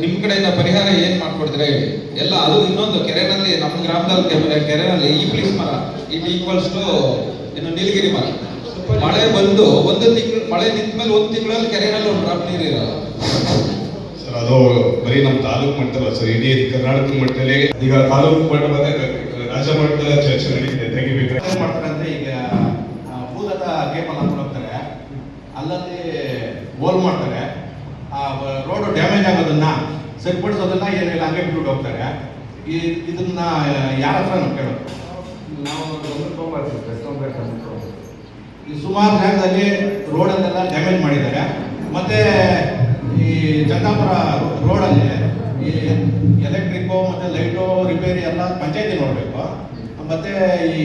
ನಿಮ್ಮ ಕಡೆಯಿಂದ ಪರಿಹಾರ ಏನು ಮಾಡ್ಕೊಡ್ತೀರಾ ಹೇಳಿ. ಎಲ್ಲ ಅದು ಇನ್ನೊಂದು ಕೆರೆನಲ್ಲಿ ನಮ್ಮ ಗ್ರಾಮದಲ್ಲಿ ಕೆರೆನಲ್ಲಿ ಈ ಪ್ಲೀಸ್ ಮರ ಇಟ್ ಈಕ್ವಲ್ಸ್ ಟು ಇನ್ನು ನೀಲಗಿರಿ ಮರ. ಮಳೆ ಬಂದು ಒಂದು ತಿಂಗಳು ಮಳೆ ನಿಂತ ಮೇಲೆ ಒಂದು ತಿಂಗಳಲ್ಲಿ ಕೆರೆನಲ್ಲಿ ಒಂದು ಡ್ರಾಪ್ ನೀರು ಇರಲ್ಲ ಸರ್. ಅದು ಬರೀ ನಮ್ಮ ತಾಲೂಕು ಮಟ್ಟದಲ್ಲ ಸರ್, ಇಡೀ ಕರ್ನಾಟಕ ಮಟ್ಟದಲ್ಲಿ ಈಗ ತಾಲೂಕು ಮಟ್ಟ ಮತ್ತೆ ರಾಜ್ಯ ಮಟ್ಟದ ಚರ್ಚೆ ನಡೀತಿದೆ. ತೆಗಿಬೇಕು ಏನ್ ಮಾಡ್ತಾರೆ ಅಂದ್ರೆ ಈಗ ಭೂಗತ ಕೇಬಲ್ ಹಾಕೊಂಡು ಹೋಗ್ತಾರೆ, ಅಲ್ಲಲ್ಲಿ ಹೋಲ್ ಮಾಡ್ತಾರೆ, ಆ ರೋಡ್ ಡ್ಯಾಮೇಜ್ ಆಗೋದನ್ನ ಸರಿಪಡಿಸೋದನ್ನ ಏನಿಲ್ಲ ಹಂಗೆ ಬಿಟ್ಬಿಟ್ಟು ಹೋಗ್ತಾರೆ. ಇದನ್ನ ಯಾರ ಹತ್ರ ನಾವು ಕೇಳೋದು? ನಾವು ಈ ಸುಮಾರು ಜಾಗದಲ್ಲಿ ರೋಡನ್ನೆಲ್ಲ ಡ್ಯಾಮೇಜ್ ಮಾಡಿದ್ದಾರೆ. ಮತ್ತೆ ಈ ಚಂದಾಪುರ ರೋಡಲ್ಲಿ ಈ ಎಲೆಕ್ಟ್ರಿಕ್ಕು ಮತ್ತೆ ಲೈಟು ರಿಪೇರಿ ಎಲ್ಲ ಪಂಚಾಯತಿ ನೋಡಬೇಕು. ಮತ್ತೆ ಈ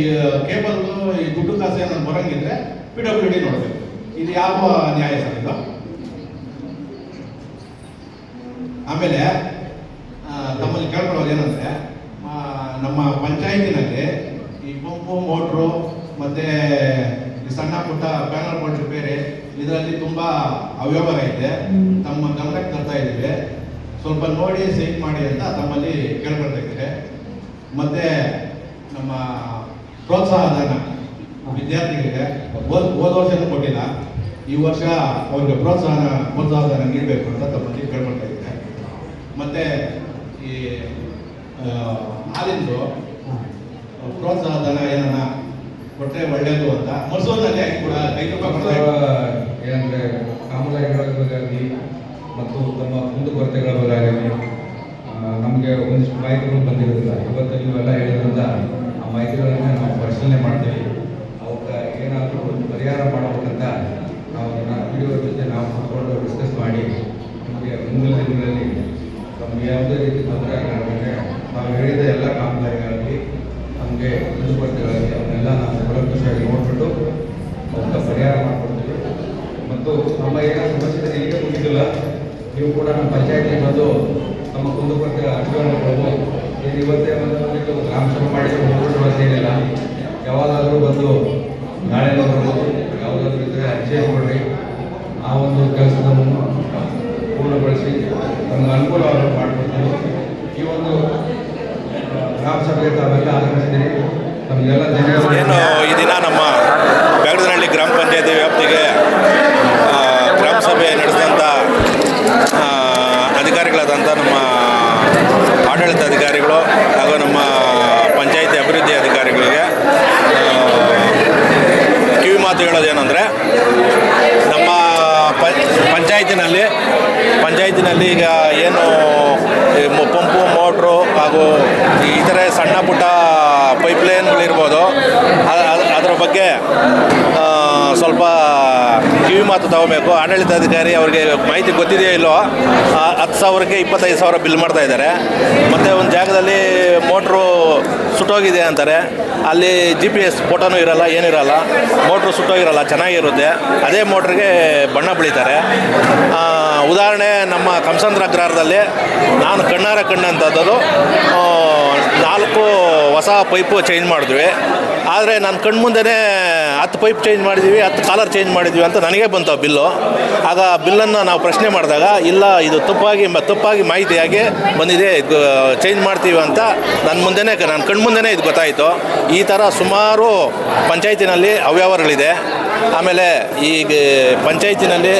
ಕೇಬಲ್ ಈ ದುಡ್ಡು ಕಾಸು ಏನಾದ್ರು ಬರಂಗಿದ್ರೆ PWD ನೋಡಬೇಕು. ಇದು ಯಾವ ನ್ಯಾಯ ಸರ್ ಇದು? ಆಮೇಲೆ ತಮ್ಮಲ್ಲಿ ಕೇಳ್ಕೊಳ್ಳೋದು ಏನಂದ್ರೆ, ನಮ್ಮ ಪಂಚಾಯತಿನಲ್ಲಿ ಈ ಪಂಪು ಮೋಟ್ರು ಮತ್ತೆ ಈ ಸಣ್ಣ ಪುಟ್ಟ ಪ್ಯಾನಲ್ ಬೋರ್ಡ್ ರಿಪೇರಿ ಇದರಲ್ಲಿ ತುಂಬಾ ಅವ್ಯವಹಾರ ಇದೆ. ತಮ್ಮ ಗಮನಕ್ಕೆ ತರ್ತಾ ಇದ್ದೀವಿ, ಸ್ವಲ್ಪ ನೋಡಿ ಸೈಟ್ ಮಾಡಿ ಅಂತ ತಮ್ಮಲ್ಲಿ ಕೇಳ್ಕೊಳ್ತಾ ಇದ್ದಾರೆ. ಮತ್ತೆ ನಮ್ಮ ಪ್ರೋತ್ಸಾಹ ಧನ ವಿದ್ಯಾರ್ಥಿಗಳಿಗೆ ಹೋದ ವರ್ಷನೂ ಕೊಟ್ಟಿಲ್ಲ, ಈ ವರ್ಷ ಅವ್ರಿಗೆ ಪ್ರೋತ್ಸಾಹ ಧನ ನೀಡಬೇಕು ಅಂತ ತಮ್ಮಲ್ಲಿ ಕೇಳ್ಕೊಳ್ತಾ ಇದ್ದಾರೆ. ಮತ್ತೆ ಈ ಹಾಲಿಂದು ಪ್ರೋತ್ಸಾಹ ಧನ ಏನನ್ನ ಕೊಟ್ಟರೆ ಒಳ್ಳೇದು ಅಂತ ಮಸೂರಿನಲ್ಲಿ ಕೂಡ 5 ರೂಪಾಯಿ ಏನಂದ್ರೆ ಕಾಮಗಾರಿಗಳ ಬಗ್ಗಾಗಿ ಮತ್ತು ತಮ್ಮ ಕುಂದುಕೊರತೆಗಳ ಬಗ್ಗಾಗಿ ನಮಗೆ ಒಂದಿಷ್ಟು ಮಾಹಿತಿಗಳು ಬಂದಿರೋದಿಲ್ಲ. ಇವತ್ತು ನೀವೆಲ್ಲ ಹೇಳಿದ್ರಿಂದ ಆ ಮಾಹಿತಿಗಳನ್ನ ನಾವು ಪರಿಶೀಲನೆ ಮಾಡ್ತೀವಿ. ಅವಕ್ಕೆ ಏನಾದರೂ ಒಂದು ಪರಿಹಾರ ಮಾಡಬೇಕಂತ ನಾವು ವಿಡಿಯೋ ಜೊತೆ ನಾವು ಕೂತ್ಕೊಂಡು ಡಿಸ್ಕಸ್ ಮಾಡಿ ನಮಗೆ ಮುಂದಿನ ದಿನಗಳಲ್ಲಿ ನಮಗೆ ಯಾವುದೇ ರೀತಿ ತೊಂದರೆ ಆಗಲಾರ್ದಂಗೆ ನಾವು ಹೇಳಿದ ಎಲ್ಲ ಕಾಮಗಾರಿಗಳಲ್ಲಿ ನಮಗೆ ಕುಂದುಕೊರತೆಗಳಲ್ಲಿ ಅವನ್ನೆಲ್ಲ ನಾವು ಕೂಲಂಕಷವಾಗಿ ನೋಡಿಬಿಟ್ಟು ಅವಕ್ಕೆ ಪರಿಹಾರ ಮಾಡಿಕೊಡ್ತೀವಿ. ಮತ್ತು ನಮ್ಮ ಏನೋ ಸಮಸ್ಯೆ ಇಲ್ಲಿಗೆ ಮುಗಿದಿಲ್ಲ, ನೀವು ಕೂಡ ನಮ್ಮ ಪಂಚಾಯತಿಗೆ ಬಂದು ನಮ್ಮ ಕುಂದುಕೊರತೆ ಅರ್ಜಿಗಳನ್ನು ಕೊಡ್ಬೋದು. ಇದು ಇವತ್ತೇ ಬಂದು ಗ್ರಾಮ ಸಭೆ ಮಾಡಿ ಹೋಗ್ಬಿಟ್ಟು ಏನಿಲ್ಲ, ಯಾವಾಗಾದರೂ ಬಂದು ನಾಳೆ ಬರ್ಬೋದು, ಯಾವುದಾದ್ರೂ ಇದ್ದರೆ ಅರ್ಜಿ ಕೊಡ್ರಿ. ಆ ಒಂದು ಕೆಲಸವನ್ನು ಪೂರ್ಣಗೊಳಿಸಿ ನಮ್ಗೆ ಅನುಕೂಲವಾಗಿ ಮಾಡಿಕೊಡ್ತೀವಿ. ಈ ಒಂದು ಗ್ರಾಮ ಸಭೆ ತಾವೆಲ್ಲ ಆಗಮಿಸಿದ್ದೀರಿ, ನಮಗೆಲ್ಲ ಧನ್ಯವಾದ. ಏನು ಈ ದಿನ ನಮ್ಮ ಬ್ಯಾಗಡನಹಳ್ಳಿ ಗ್ರಾಮ ಪಂಚಾಯತಿ ವ್ಯಾಪ್ತಿಗೆ ಗ್ರಾಮ ಸಭೆ ನಡೆಸಿದಂಥ ಅಧಿಕಾರಿಗಳಾದಂಥ ನಮ್ಮ ಆಡಳಿತ ಅಧಿಕಾರಿಗಳು ಹಾಗೂ ನಮ್ಮ ಪಂಚಾಯತಿ ಅಭಿವೃದ್ಧಿ ಅಧಿಕಾರಿಗಳಿಗೆ ಕಿವಿ ಮಾತು ಹೇಳೋದೇನೆಂದರೆ, ನಮ್ಮ ಪಂಚಾಯತಿನಲ್ಲಿ ಈಗ ಏನು ಪಂಪು ಮೋಟ್ರು ಹಾಗೂ ಇತರೆ ಸಣ್ಣ ಪುಟ್ಟ ಪೈಪ್ಲೈನ್ಗಳಿರ್ಬೋದು, ಅದರ ಬಗ್ಗೆ ಸ್ವಲ್ಪ ಕಿವಿ ಮಾತು ತಗೋಬೇಕು. ಆಡಳಿತಾಧಿಕಾರಿ ಅವ್ರಿಗೆ ಮಾಹಿತಿ ಗೊತ್ತಿದೆಯೋ ಇಲ್ಲೋ, 10,000ಕ್ಕೆ 25,000 ಬಿಲ್ ಮಾಡ್ತಾ ಇದ್ದಾರೆ. ಮತ್ತು ಒಂದು ಜಾಗದಲ್ಲಿ ಮೋಟ್ರು ಸುಟ್ಟೋಗಿದೆ ಅಂತಾರೆ, ಅಲ್ಲಿ GPS ಫೋಟೋನೂ ಇರಲ್ಲ, ಏನಿರಲ್ಲ, ಮೋಟ್ರು ಸುಟ್ಟೋಗಿರಲ್ಲ, ಚೆನ್ನಾಗಿರುತ್ತೆ. ಅದೇ ಮೋಟ್ರಿಗೆ ಬಣ್ಣ ಬಳಿತಾರೆ. ಉದಾಹರಣೆ ನಮ್ಮ ಕಮಸಂದ್ರ ಅಗ್ರಹಾರದಲ್ಲಿ ನಾನು ಕಣ್ಣಾರ ಕಂಡಂಥದ್ದು 4 ಹೊಸ ಪೈಪು ಚೇಂಜ್ ಮಾಡಿದ್ವಿ. ಆದರೆ ನನ್ನ ಕಣ್ಮುಂದೆನೇ 10 ಪೈಪ್ ಚೇಂಜ್ ಮಾಡಿದ್ವಿ, 10 ಕಾಲರ್ ಚೇಂಜ್ ಮಾಡಿದ್ವಿ ಅಂತ ನನಗೆ ಬಂತು ಆ ಬಿಲ್ಲು. ಆಗ ಬಿಲ್ಲನ್ನು ನಾವು ಪ್ರಶ್ನೆ ಮಾಡಿದಾಗ, ಇಲ್ಲ ಇದು ತಪ್ಪಾಗಿ ಮಾಹಿತಿಯಾಗಿ ಬಂದಿದೆ, ಇದು ಚೇಂಜ್ ಮಾಡ್ತೀವಿ ಅಂತ ನನ್ನ ಕಣ್ಮುಂದೆನೇ ಇದು ಗೊತ್ತಾಯಿತು. ಈ ಥರ ಸುಮಾರು ಪಂಚಾಯತಿನಲ್ಲಿ ಅವ್ಯವಹಾರಗಳಿದೆ. ಆಮೇಲೆ ಈಗ ಪಂಚಾಯತಿನಲ್ಲಿ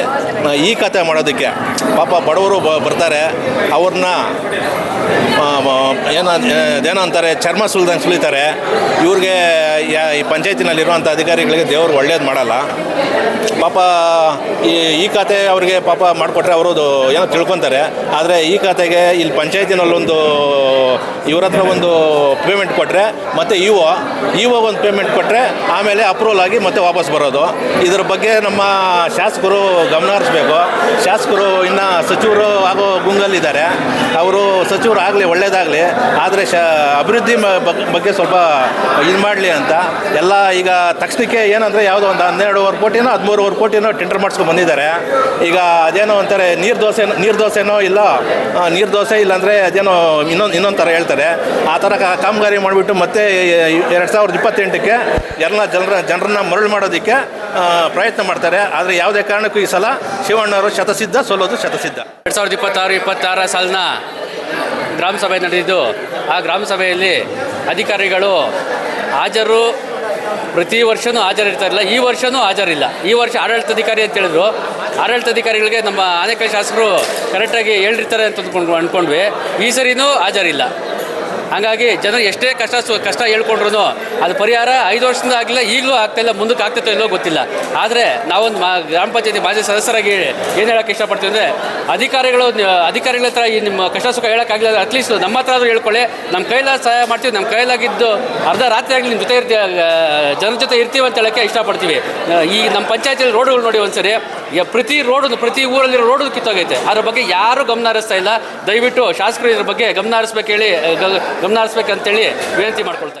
ಈ ಖಾತೆ ಮಾಡೋದಕ್ಕೆ ಪಾಪ ಬಡವರು ಬರ್ತಾರೆ, ಅವ್ರನ್ನ ಏನೋ ಅಂತಾರೆ, ಚರ್ಮ ಸುಲ್ದಂಗೆ ಸುಲಿತಾರೆ. ಇವ್ರಿಗೆ ಈ ಪಂಚಾಯತಿನಲ್ಲಿರುವಂಥ ಅಧಿಕಾರಿಗಳಿಗೆ ದೇವರು ಒಳ್ಳೇದು ಮಾಡಲ್ಲ. ಪಾಪ ಈ ಖಾತೆ ಅವ್ರಿಗೆ ಪಾಪ ಮಾಡಿಕೊಟ್ರೆ ಅವರು ಏನೋ ತಿಳ್ಕೊತಾರೆ. ಆದರೆ ಈ ಖಾತೆಗೆ ಇಲ್ಲಿ ಪಂಚಾಯತಿನಲ್ಲೊಂದು ಇವ್ರ ಹತ್ರ ಒಂದು ಪೇಮೆಂಟ್ ಕೊಟ್ಟರೆ, ಮತ್ತು ಇಒ ಒಂದು ಪೇಮೆಂಟ್ ಕೊಟ್ಟರೆ ಆಮೇಲೆ ಅಪ್ರೂವಲ್ ಆಗಿ ಮತ್ತೆ ವಾಪಸ್ ಬರೋದು. ಇದರ ಬಗ್ಗೆ ನಮ್ಮ ಶಾಸಕರು ಗಮನ ಹರಿಸ್ಬೇಕು. ಶಾಸಕರು ಇನ್ನು ಸಚಿವರು ಆಗೋ ಗುಂಗಲ್ಲಿದ್ದಾರೆ, ಅವರು ಸಚಿವರು ಆಗಲಿ ಒಳ್ಳೇದಾಗಲಿ, ಆದರೆ ಅಭಿವೃದ್ಧಿ ಬಗ್ಗೆ ಸ್ವಲ್ಪ ಇದು ಮಾಡಲಿ ಅಂತ ಎಲ್ಲ ಈಗ ತಕ್ಷಣಕ್ಕೆ ಏನಂದರೆ ಯಾವುದೋ ಒಂದು 12.5 ಕೋಟಿನೋ 13.5 ಕೋಟಿನೋ ಟೆಂಡರ್ ಮಾಡಿಸ್ಕೊಂಡು ಬಂದಿದ್ದಾರೆ. ಈಗ ಅದೇನೋ ಅಂತಾರೆ ನೀರು ದೋಸೆನೋ ಇಲ್ಲ ನೀರು ದೋಸೆ ಇಲ್ಲಾಂದರೆ ಅದೇನೋ ಇನ್ನೊಂದು ಥರ ಹೇಳ್ತಾರೆ. ಆ ಥರ ಕಾಮಗಾರಿ ಮಾಡಿಬಿಟ್ಟು ಮತ್ತೆ 2028ಕ್ಕೆ ಜನರನ್ನ ಮರಳು ಮಾಡೋದಕ್ಕೆ ಪ್ರಯತ್ನ ಮಾಡ್ತಾರೆ. ಆದರೆ ಯಾವುದೇ ಕಾರಣಕ್ಕೂ ಈ ಸಲ ಶಿವಣ್ಣವರು ಶತಸಿದ್ಧ, ಸೋಲೋದು ಶತಸಿದ್ಧ. 2026 ಸಾಲಿನ ಗ್ರಾಮ ಸಭೆ ನಡೆದಿದ್ದು, ಆ ಗ್ರಾಮ ಸಭೆಯಲ್ಲಿ ಅಧಿಕಾರಿಗಳು ಹಾಜರು ಪ್ರತಿ ವರ್ಷವೂ ಹಾಜರಿರ್ತಾರಿಲ್ಲ. ಈ ವರ್ಷವೂ ಹಾಜರಿಲ್ಲ. ಈ ವರ್ಷ ಆಡಳಿತಾಧಿಕಾರಿ ಅಂತ ಹೇಳಿದ್ರು. ಆಡಳಿತಾಧಿಕಾರಿಗಳಿಗೆ ನಮ್ಮ ಆನೇಕಲ್ ಶಾಸಕರು ಕರೆಕ್ಟಾಗಿ ಹೇಳಿರ್ತಾರೆ ಅಂತ ಅಂದ್ಕೊಂಡ್ವಿ. ಈ ಸರಿನೂ ಹಾಜರಿಲ್ಲ. ಹಾಗಾಗಿ ಜನರು ಎಷ್ಟೇ ಕಷ್ಟ ಹೇಳ್ಕೊಂಡ್ರು ಅದು ಪರಿಹಾರ 5 ವರ್ಷದಿಂದ ಆಗಲಿಲ್ಲ, ಈಗಲೂ ಆಗ್ತಾಯಿಲ್ಲ, ಮುಂದಕ್ಕೆ ಆಗ್ತೈತೋ ಇಲ್ಲೋ ಗೊತ್ತಿಲ್ಲ. ಆದರೆ ನಾವೊಂದು ಗ್ರಾಮ ಪಂಚಾಯತಿ ಮಾಜಿ ಸದಸ್ಯರಾಗಿ ಏನು ಹೇಳೋಕ್ಕೆ ಇಷ್ಟಪಡ್ತೀವಿ ಅಂದರೆ, ಅಧಿಕಾರಿಗಳ ಹತ್ರ ಈ ನಿಮ್ಮ ಕಷ್ಟ ಸುಖ ಹೇಳೋಕ್ಕಾಗಲಿಲ್ಲ, ಅಟ್ಲೀಸ್ಟ್ ನಮ್ಮ ಹತ್ರ ಆದರೂ ಹೇಳ್ಕೊಳ್ಳಿ. ನಮ್ಮ ಕೈಲಾದ ಸಹಾಯ ಮಾಡ್ತೀವಿ, ನಮ್ಮ ಕೈಲಾಗಿದ್ದು ಅರ್ಧ ರಾತ್ರಿ ಆಗಲಿ ನಿಮ್ಮ ಜೊತೆ ಜನರ ಜೊತೆ ಇರ್ತೀವಿ ಅಂತ ಹೇಳೋಕ್ಕೆ ಇಷ್ಟಪಡ್ತೀವಿ. ಈ ನಮ್ಮ ಪಂಚಾಯತಿಯಲ್ಲಿ ರೋಡ್ಗಳು ನೋಡಿ ಒಂದ್ಸರಿ, ಪ್ರತಿ ಊರಲ್ಲಿರೋ ರೋಡು ಕಿತ್ತೋಗೈತೆ. ಅದ್ರ ಬಗ್ಗೆ ಯಾರೂ ಗಮನ ಹರಿಸ್ತಾ ಇಲ್ಲ. ದಯವಿಟ್ಟು ಶಾಸಕರು ಇದ್ರ ಬಗ್ಗೆ ಗಮನ ಹರಿಸ್ಬೇಕಂತೇಳಿ ವಿನಂತಿ ಮಾಡ್ಕೊಳ್ತಾ